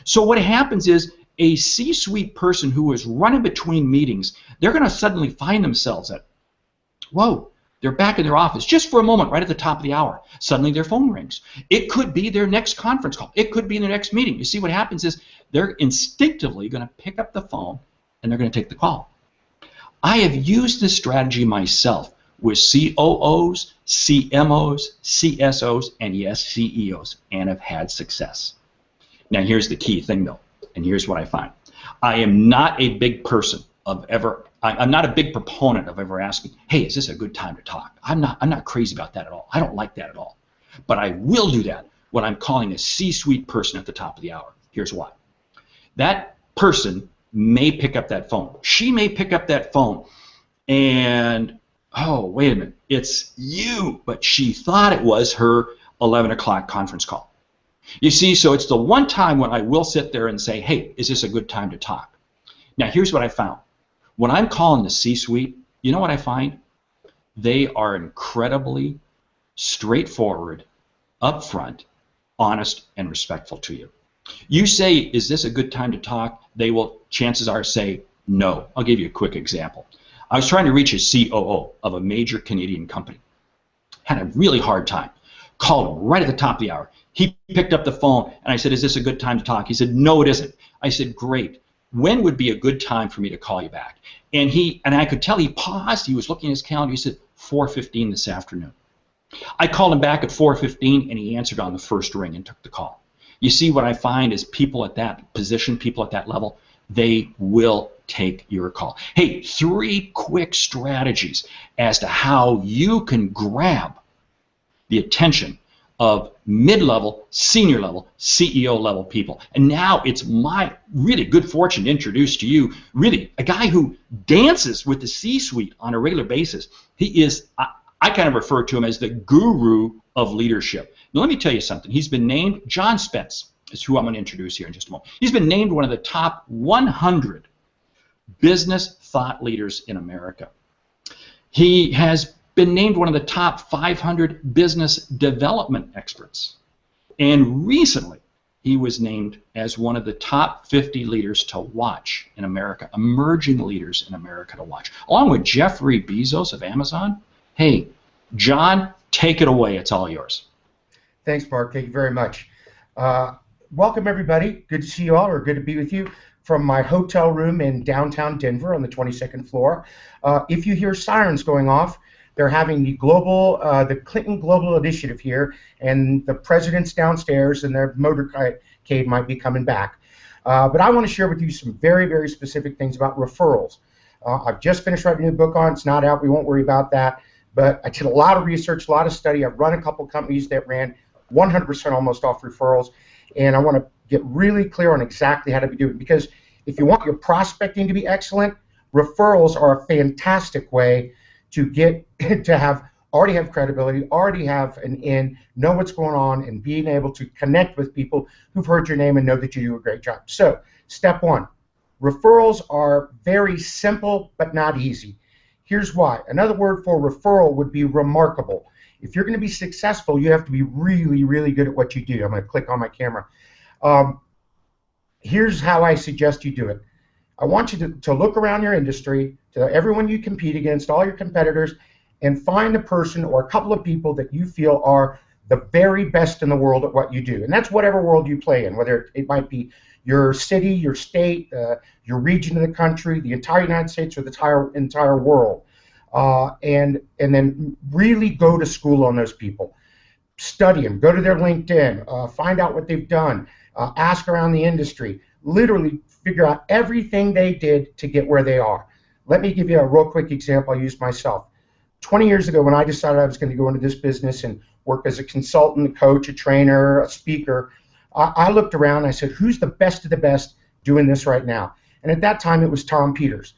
Speaker 4: So what happens is a C-suite person who is running between meetings, they're going to suddenly find themselves at, whoa, they're back in their office just for a moment right at the top of the hour. Suddenly their phone rings. It could be their next conference call. It could be their next meeting. You see what happens is they're instinctively going to pick up the phone and they're going to take the call. I have used this strategy myself with COOs, CMOs, CSOs, and yes, CEOs, and have had success. Now here's the key thing though, and here's what I find. I am not a big person of ever, I'm not a big proponent of ever asking, hey, is this a good time to talk? I'm not crazy about that at all. I don't like that at all. But I will do that when I'm calling a C-suite person at the top of the hour. Here's why. That person may pick up that phone. She may pick up that phone and, oh, wait a minute, it's you, but she thought it was her 11 o'clock conference call. You see, so it's the one time when I will sit there and say, hey, is this a good time to talk? Now, here's what I found. When I'm calling the C-suite, you know what I find? They are incredibly straightforward, upfront, honest, and respectful to you. You say, is this a good time to talk? They will, chances are, say no. I'll give you a quick example. I was trying to reach a COO of a major Canadian company. Had a really hard time. Called him right at the top of the hour. He picked up the phone, and I said, is this a good time to talk? He said, no, it isn't. I said, great. When would be a good time for me to call you back? And I could tell he paused. He was looking at his calendar. He said, 4:15 this afternoon. I called him back at 4:15, and he answered on the first ring and took the call. You see, what I find is people at that position, people at that level, they will take your call. Hey, 3 quick strategies as to how you can grab the attention of mid-level, senior level, CEO level people. And now it's my really good fortune to introduce to you really a guy who dances with the C-suite on a regular basis. He is, I kind of refer to him as the guru of leadership. Now let me tell you something. He's been named, John Spec is who I'm going to introduce here in just a moment. He's been named one of the top 100 business thought leaders in America. He has been named one of the top 500 business development experts. And recently, he was named as one of the top 50 leaders to watch in America, emerging leaders in America to watch, along with Jeffrey Bezos of Amazon. Hey, John, take it away. It's all yours.
Speaker 5: Thanks, Mark. Thank you very much. Welcome, everybody. Good to see you all, or good to be with you from my hotel room in downtown Denver on the 22nd floor. If you hear sirens going off, they're having the Clinton Global Initiative here, and the president's downstairs, and their motorcade might be coming back. But I want to share with you some very, very specific things about referrals. I've just finished writing a new book on it. It's not out. We won't worry about that. But I did a lot of research, a lot of study. I've run a couple companies that ran 100% almost off referrals, and I want to get really clear on exactly how to do it. Because if you want your prospecting to be excellent, referrals are a fantastic way to get to already have credibility, already have an in, know what's going on, and being able to connect with people who've heard your name and know that you do a great job. So, step 1, referrals are very simple but not easy. Here's why. Another word for referral would be remarkable. If you're going to be successful, you have to be really, really good at what you do. I'm going to click on my camera. Here's how I suggest you do it. I want you to look around your industry, to everyone you compete against, all your competitors, and find a person or a couple of people that you feel are the very best in the world at what you do. And that's whatever world you play in, whether it might be your city, your state, your region of the country, the entire United States, or the entire world. and then really go to school on those people. Study them. Go to their LinkedIn. Find out what they've done. Ask around the industry. Literally figure out everything they did to get where they are. Let me give you a real quick example I used myself. 20 years ago, when I decided I was going to go into this business and work as a consultant, a coach, a trainer, a speaker, I looked around and I said, who's the best of the best doing this right now? And at that time, it was Tom Peters.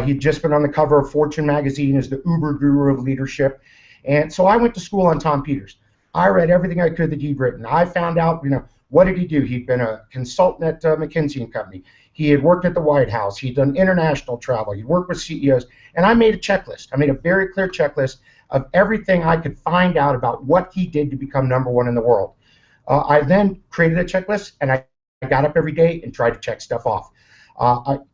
Speaker 5: He'd just been on the cover of Fortune magazine as the uber guru of leadership. And so I went to school on Tom Peters. I read everything I could that he'd written. I found out, what did he do? He'd been a consultant at McKinsey & Company. He had worked at the White House. He'd done international travel. He'd worked with CEOs. And I made a checklist. I made a very clear checklist of everything I could find out about what he did to become #1 in the world. I then created a checklist, and I got up every day and tried to check stuff off.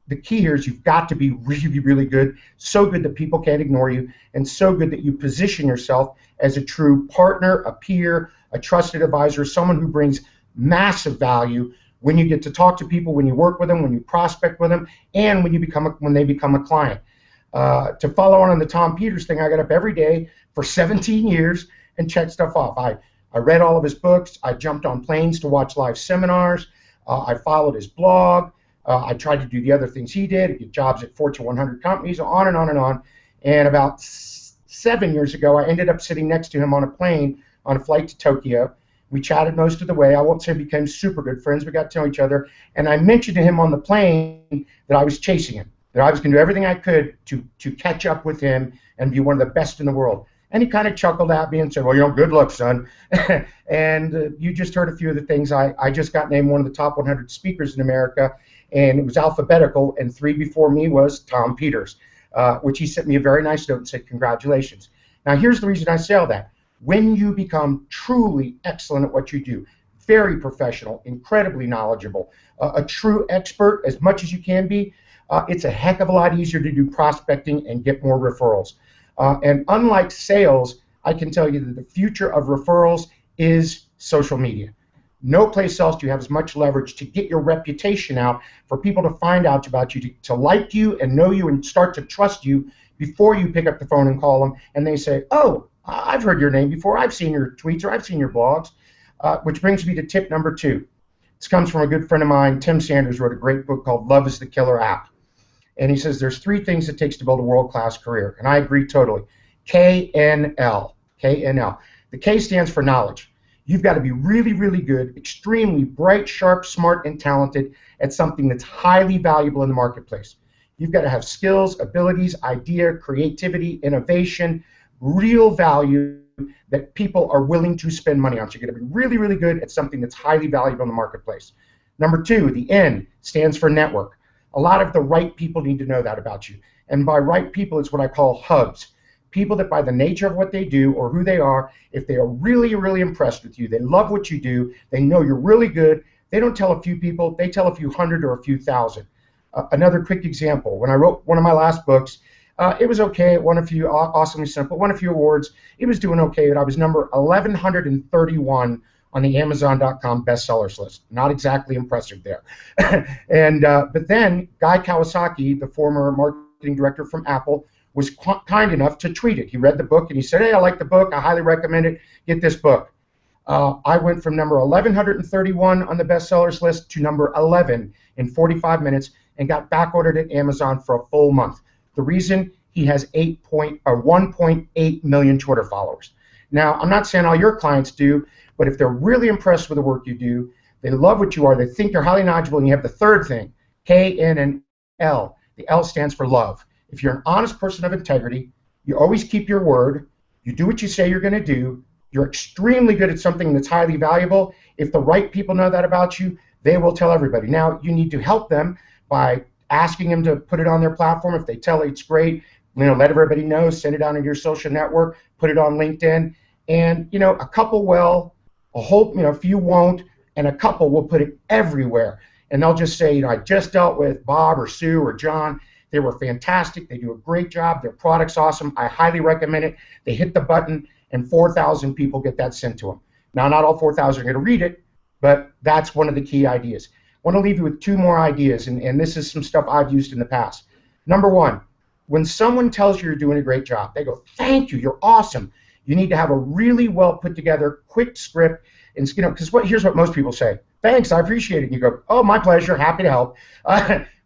Speaker 5: The key here is you've got to be really, really good, so good that people can't ignore you, and so good that you position yourself as a true partner, a peer, a trusted advisor, someone who brings massive value when you get to talk to people, when you work with them, when you prospect with them, and when they become a client. To follow on the Tom Peters thing, I got up every day for 17 years and checked stuff off. I read all of his books. I jumped on planes to watch live seminars. I followed his blog. I tried to do the other things he did, get jobs at Fortune 100 companies, on and on and on. And about 7 years ago, I ended up sitting next to him on a plane on a flight to Tokyo. We chatted most of the way. I won't say we became super good friends. We got to know each other. And I mentioned to him on the plane that I was chasing him, that I was going to do everything I could to catch up with him and be one of the best in the world. And he kind of chuckled at me and said, well, good luck, son. And you just heard a few of the things. I just got named one of the top 100 speakers in America, and it was alphabetical, and 3 before me was Tom Peters, which he sent me a very nice note and said, congratulations. Now, here's the reason I say all that. When you become truly excellent at what you do, very professional, incredibly knowledgeable, a true expert as much as you can be, it's a heck of a lot easier to do prospecting and get more referrals. And unlike sales, I can tell you that the future of referrals is social media. No place else do you have as much leverage to get your reputation out for people to find out about you, to like you and know you and start to trust you before you pick up the phone and call them and they say, oh, I've heard your name before, I've seen your tweets or I've seen your blogs, which brings me to tip number 2. This comes from a good friend of mine. Tim Sanders wrote a great book called Love is the Killer App. And he says there's 3 things it takes to build a world-class career, and I agree totally. KNL. KNL. The K stands for knowledge. You've got to be really, really good, extremely bright, sharp, smart, and talented at something that's highly valuable in the marketplace. You've got to have skills, abilities, idea, creativity, innovation, real value that people are willing to spend money on. So you're going to be really, really good at something that's highly valuable in the marketplace. Number 2, the N stands for network. A lot of the right people need to know that about you. And by right people, it's what I call hubs. People that by the nature of what they do or who they are, if they are really, really impressed with you, they love what you do, they know you're really good, they don't tell a few people, they tell a few hundred or a few thousand. Another quick example, when I wrote one of my last books, it was okay. It won a few, awesomely simple, won a few awards. It was doing okay, but I was number 1131 on the Amazon.com bestsellers list. Not exactly impressive there. But then Guy Kawasaki, the former marketing director from Apple, was kind enough to tweet it. He read the book and he said, hey, I like the book. I highly recommend it. Get this book. I went from number 1131 on the bestsellers list to number 11 in 45 minutes and got back ordered at Amazon for a full month. The reason, he has 1.8 million Twitter followers. Now, I'm not saying all your clients do, but if they're really impressed with the work you do, they love what you are, they think you're highly knowledgeable, and you have the third thing, KNL. The L stands for love. If you're an honest person of integrity, you always keep your word, you do what you say you're going to do, you're extremely good at something that's highly valuable. If the right people know that about you, they will tell everybody. Now, you need to help them by asking them to put it on their platform. If they tell it's great, let everybody know, send it out on your social network, put it on LinkedIn, and a couple will, a few won't, and a couple will put it everywhere. And they'll just say, I just dealt with Bob or Sue or John. They were fantastic. They do a great job. Their product's awesome. I highly recommend it. They hit the button, and 4,000 people get that sent to them. Now, not all 4,000 are going to read it, but that's one of the key ideas. I want to leave you with 2 more ideas, and this is some stuff I've used in the past. Number 1, When someone tells you you're doing a great job, they go, thank you, you're awesome. You need to have a really well put together, quick script, and because here's what most people say: thanks, I appreciate it. And you go, oh, my pleasure, happy to help.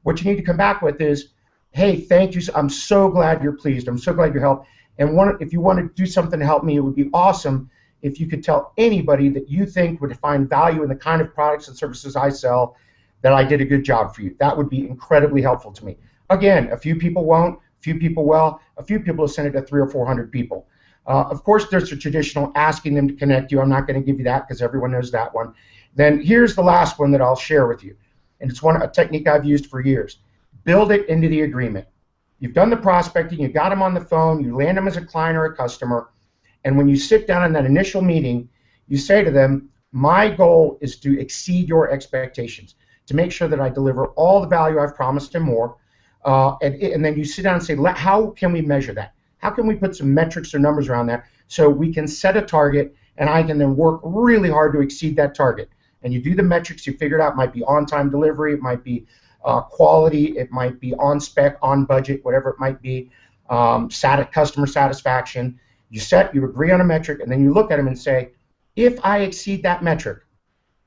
Speaker 5: What you need to come back with is, hey, thank you, I'm so glad you're pleased, I'm so glad you helped. And if you want to do something to help me, it would be awesome if you could tell anybody that you think would find value in the kind of products and services I sell, that I did a good job for you. That would be incredibly helpful to me. Again, a few people won't, a few people will, a few people will send it to 300 or 400 people. Of course, there's the traditional asking them to connect you. I'm not going to give you that because everyone knows that one. Then here's the last one that I'll share with you, and it's a technique I've used for years. Build it into the agreement. You've done the prospecting, you got them on the phone, you land them as a client or a customer, and when you sit down in that initial meeting, you say to them, my goal is to exceed your expectations, to make sure that I deliver all the value I've promised and more, and then you sit down and say, how can we measure that? How can we put some metrics or numbers around that so we can set a target and I can then work really hard to exceed that target? And you do the metrics, you figure it out. It might be on-time delivery, it might be quality, it might be on spec, on budget, whatever it might be, customer satisfaction. You agree on a metric, and then you look at them and say, if I exceed that metric,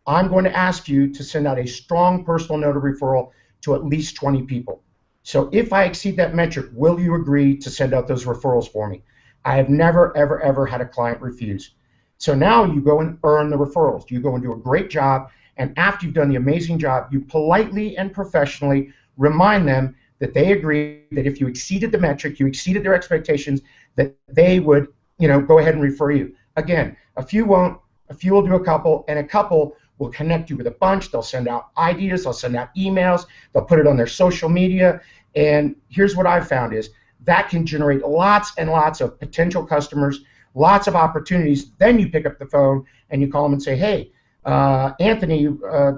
Speaker 5: I'm going to ask you to send out a strong personal note of referral to at least 20 people. So if I exceed that metric, will you agree to send out those referrals for me? I have never, ever, ever had a client refuse. So now you go and earn the referrals. You go and do a great job, and after you've done the amazing job, you politely and professionally remind them that they agree that if you exceeded the metric, you exceeded their expectations, that they would, go ahead and refer you. Again, a few won't, a few will do a couple, and a couple will connect you with a bunch. They'll send out ideas, they'll send out emails, they'll put it on their social media, and here's what I've found is that can generate lots and lots of potential customers, lots of opportunities. Then you pick up the phone and you call them and say, hey, Anthony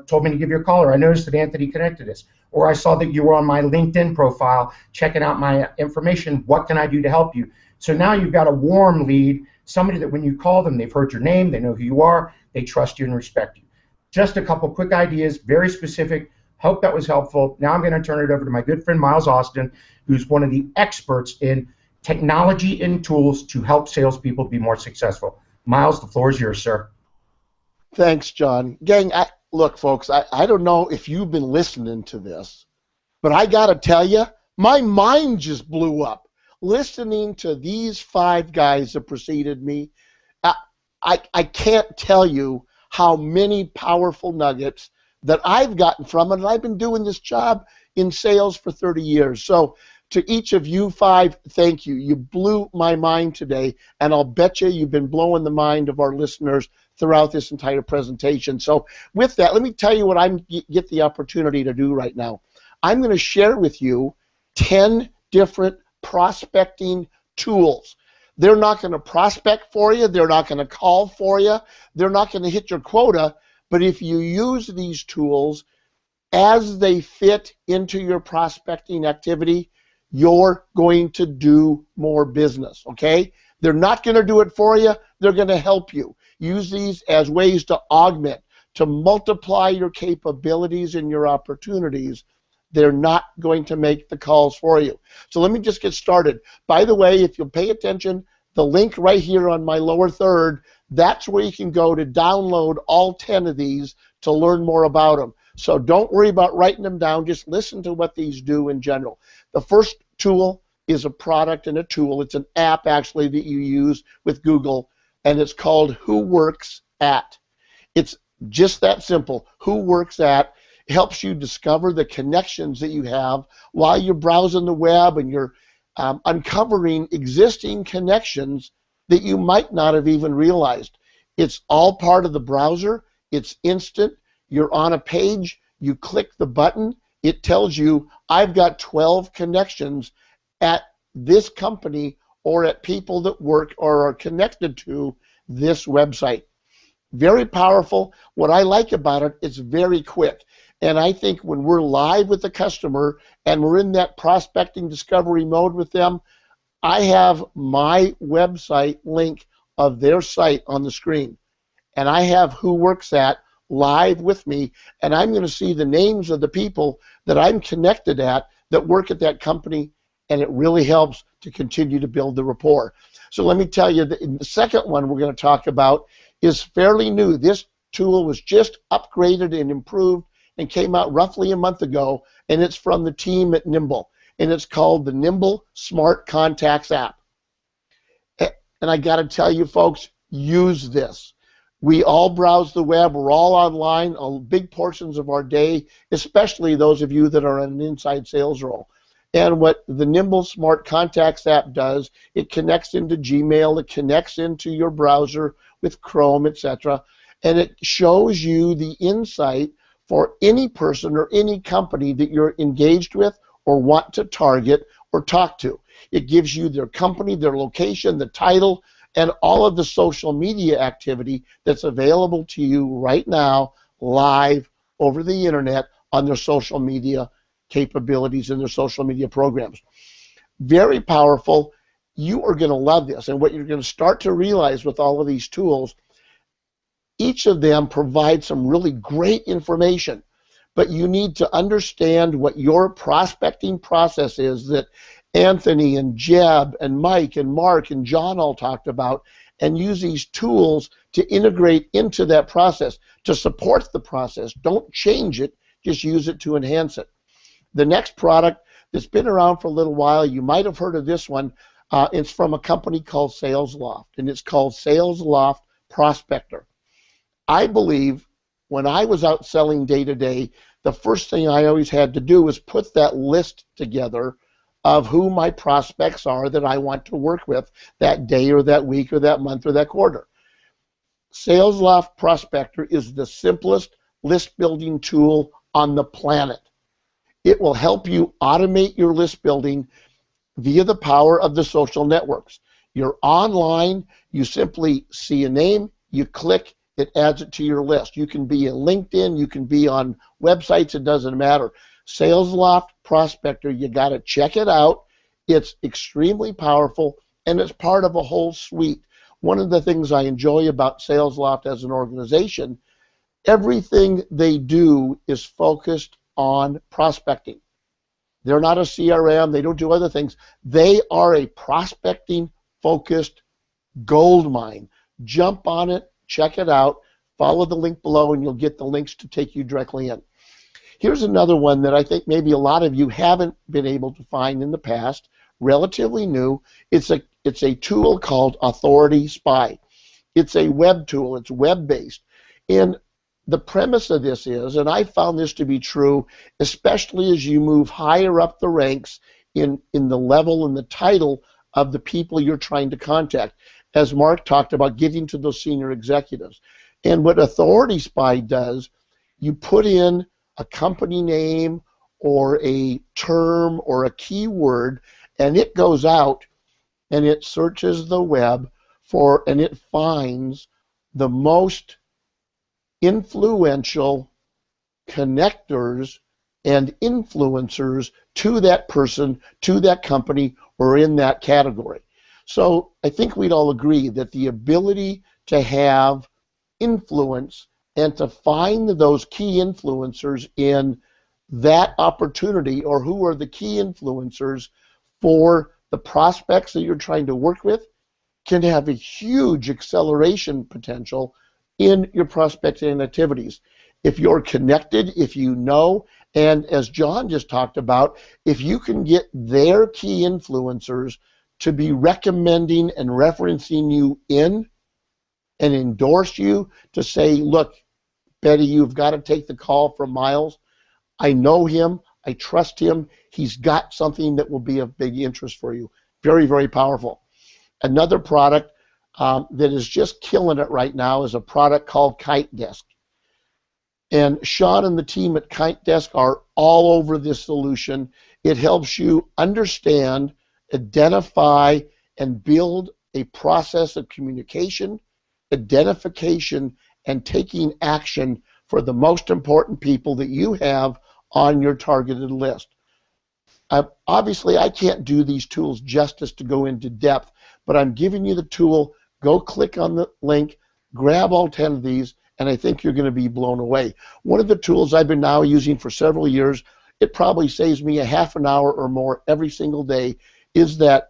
Speaker 5: told me to give you a call, or I noticed that Anthony connected us, or I saw that you were on my LinkedIn profile checking out my information. What can I do to help you? So now you've got a warm lead, somebody that when you call them, they've heard your name, they know who you are, they trust you and respect you. Just a couple quick ideas, very specific. Hope that was helpful. Now I'm going to turn it over to my good friend Miles Austin, who's one of the experts in technology and tools to help salespeople be more successful. Miles, the floor is yours, sir.
Speaker 6: Thanks, John. Gang, look, folks, I don't know if you've been listening to this, but I got to tell you, my mind just blew up listening to these 5 guys that preceded me. I can't tell you how many powerful nuggets that I've gotten from it, and I've been doing this job in sales for 30 years. So to each of you 5, thank you. You blew my mind today, and I'll bet you've been blowing the mind of our listeners throughout this entire presentation. So with that, let me tell you what I get the opportunity to do right now. I'm going to share with you 10 different prospecting tools. They're not going to prospect for you. They're not going to call for you. They're not going to hit your quota. But if you use these tools as they fit into your prospecting activity, you're going to do more business, okay? They're not going to do it for you. They're going to help you. Use these as ways to augment, to multiply your capabilities and your opportunities. They're not going to make the calls for you. So let me just get started. By the way, if you'll pay attention, the link right here on my lower third, that's where you can go to download all 10 of these to learn more about them. So don't worry about writing them down. Just listen to what these do in general. The first tool is a product and a tool. It's an app, actually, that you use with Google, and it's called Who Works At. It's just that simple. Who Works At helps you discover the connections that you have while you're browsing the web, and you're uncovering existing connections that you might not have even realized. It's all part of the browser. It's instant. You're on a page. You click the button. It tells you, I've got 12 connections at this company or at people that work or are connected to this website. Very powerful. What I like about it, it's very quick. And I think when we're live with the customer and we're in that prospecting discovery mode with them, I have my website link of their site on the screen. And I have Who Works At live with me, and I'm going to see the names of the people that I'm connected at that work at that company and it really helps to continue to build the rapport. So let me tell you, the second one we're going to talk about is fairly new. This tool was just upgraded and improved and came out roughly a month ago, and it's from the team at Nimble, and it's called the Nimble Smart Contacts app. And I got to tell you, folks, use this. We all browse the web. We're all online big portions of our day, especially those of you that are in an inside sales role. And what the Nimble Smart Contacts app does, it connects into Gmail, it connects into your browser with Chrome, etc., and it shows you the insight for any person or any company that you're engaged with or want to target or talk to. It gives you their company, their location, the title, and all of the social media activity that's available to you right now, live over the internet on their social media capabilities and their social media programs. Very powerful. You are going to love this. And what you're going to start to realize with all of these tools, each of them provides some really great information, but you need to understand what your prospecting process is that Anthony and Jeb and Mike and Mark and John all talked about, and use these tools to integrate into that process, to support the process. Don't change it, just use it to enhance it. The next product that's been around for a little while, you might have heard of this one. It's from a company called Salesloft, and it's called Salesloft Prospector. I believe when I was out selling day to day, the first thing I always had to do was put that list together of who my prospects are that I want to work with that day or that week or that month or that quarter. Salesloft Prospector is the simplest list building tool on the planet. It will help you automate your list building via the power of the social networks. You're online, you simply see a name, you click, it adds it to your list. You can be in LinkedIn, you can be on websites, it doesn't matter. Salesloft Prospector, you got to check it out. It's extremely powerful, and it's part of a whole suite. One of the things I enjoy about Salesloft as an organization, everything they do is focused on prospecting. They're not a CRM, they don't do other things. They are a prospecting-focused gold mine. Jump on it, check it out, follow the link below, and you'll get the links to take you directly in. Here's another one that I think maybe a lot of you haven't been able to find in the past, relatively new. It's a tool called Authority Spy. It's a web tool. It's web-based. And the premise of this is, and I found this to be true, especially as you move higher up the ranks in the level and the title of the people you're trying to contact, as Mark talked about, getting to those senior executives. And what Authority Spy does, you put in a company name or a term or a keyword, and it goes out and it searches the web and it finds the most influential connectors and influencers to that person, to that company, or in that category. So I think we'd all agree that the ability to have influence and to find those key influencers in that opportunity, or who are the key influencers for the prospects that you're trying to work with, can have a huge acceleration potential in your prospecting activities. If you're connected, if you know, and as John just talked about, if you can get their key influencers to be recommending and referencing you in and endorse you to say, look, Betty, you've got to take the call from Miles. I know him. I trust him. He's got something that will be of big interest for you. Very, very powerful. Another product that is just killing it right now is a product called Kite Desk. And Sean and the team at Kite Desk are all over this solution. It helps you understand, identify, and build a process of communication, identification, and taking action for the most important people that you have on your targeted list. Obviously, I can't do these tools justice to go into depth, but I'm giving you the tool. Go click on the link, grab all 10 of these, and I think you're going to be blown away. One of the tools I've been now using for several years it probably saves me a half an hour or more every single day, is that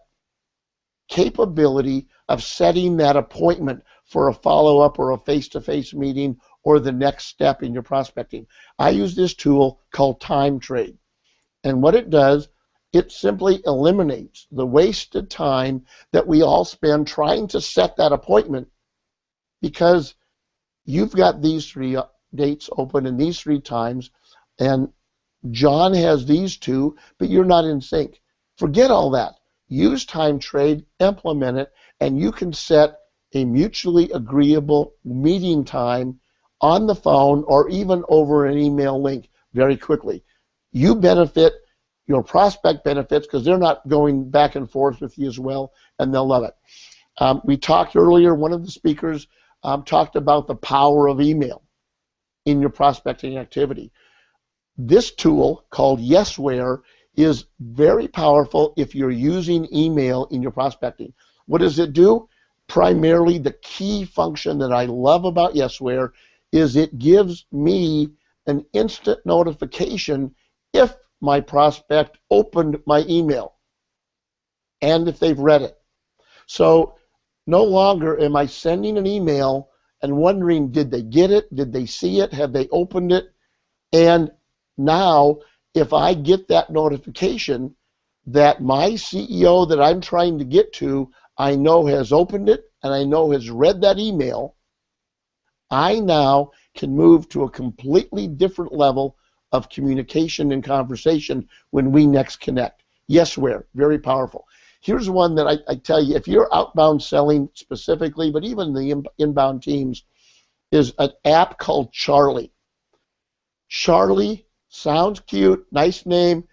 Speaker 6: capability of setting that appointment for a follow-up or a face-to-face meeting or the next step in your prospecting. I use this tool called Time Trade. And what it does, it simply eliminates the wasted time that we all spend trying to set that appointment, because you've got these 3 dates open and these 3 times, and John has these 2, but you're not in sync. Forget all that. Use Time Trade, implement it, and you can set a mutually agreeable meeting time on the phone or even over an email link very quickly. You benefit, your prospect benefits, because they're not going back and forth with you as well, and they'll love it. We talked earlier, one of the speakers talked about the power of email in your prospecting activity. This tool called Yesware is very powerful if you're using email in your prospecting. What does it do? Primarily, the key function that I love about Yesware is it gives me an instant notification if my prospect opened my email and if they've read it. So no longer am I sending an email and wondering, did they get it? Did they see it? Have they opened it? And now, if I get that notification that my CEO that I'm trying to get to, I know has opened it and I know has read that email, I now can move to a completely different level of communication and conversation when we next connect. Yesware, very powerful. Here's one that I tell you, if you're outbound selling specifically, but even the inbound teams, is an app called Charlie. Charlie sounds cute, nice name.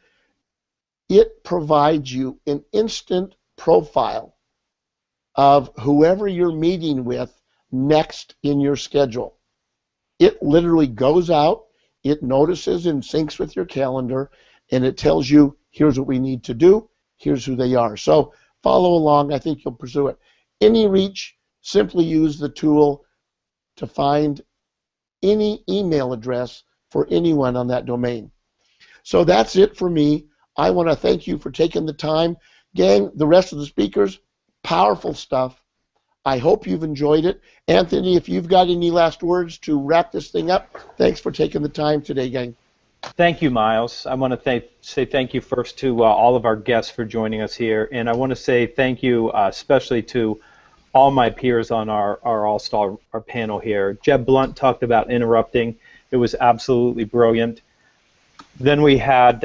Speaker 6: It provides you an instant profile of whoever you're meeting with next in your schedule. It literally goes out, it notices and syncs with your calendar, and it tells you, here's what we need to do, here's who they are. So follow along, I think you'll pursue it. Any reach, simply use the tool to find any email address for anyone on that domain. So that's it for me. I want to thank you for taking the time. Gang, the rest of the speakers, powerful stuff. I hope you've enjoyed it. Anthony, if you've got any last words to wrap this thing up, thanks for taking the time today, gang.
Speaker 1: Thank you, Miles. I want to say thank you first to all of our guests for joining us here, and I want to say thank you especially to all my peers on our All-Star panel here. Jeb Blount talked about interrupting. It was absolutely brilliant. Then we had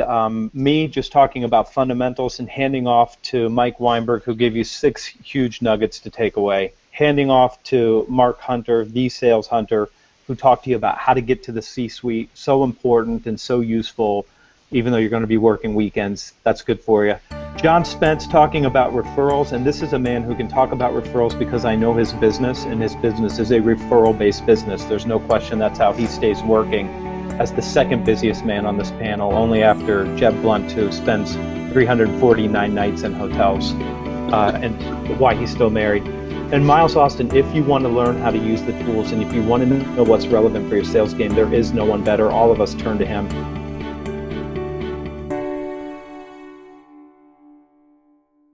Speaker 1: me just talking about fundamentals and handing off to Mike Weinberg, who gave you 6 huge nuggets to take away. Handing off to Mark Hunter, the sales hunter, who talked to you about how to get to the C-suite. So important and so useful, even though you're going to be working weekends. That's good for you. John Spence talking about referrals, and this is a man who can talk about referrals because I know his business, and his business is a referral-based business. There's no question that's how he stays working as the second busiest man on this panel, only after Jeb Blount, who spends 349 nights in hotels, and why he's still married. And Miles Austin, if you want to learn how to use the tools and if you want to know what's relevant for your sales game, there is no one better. All of us turn to him.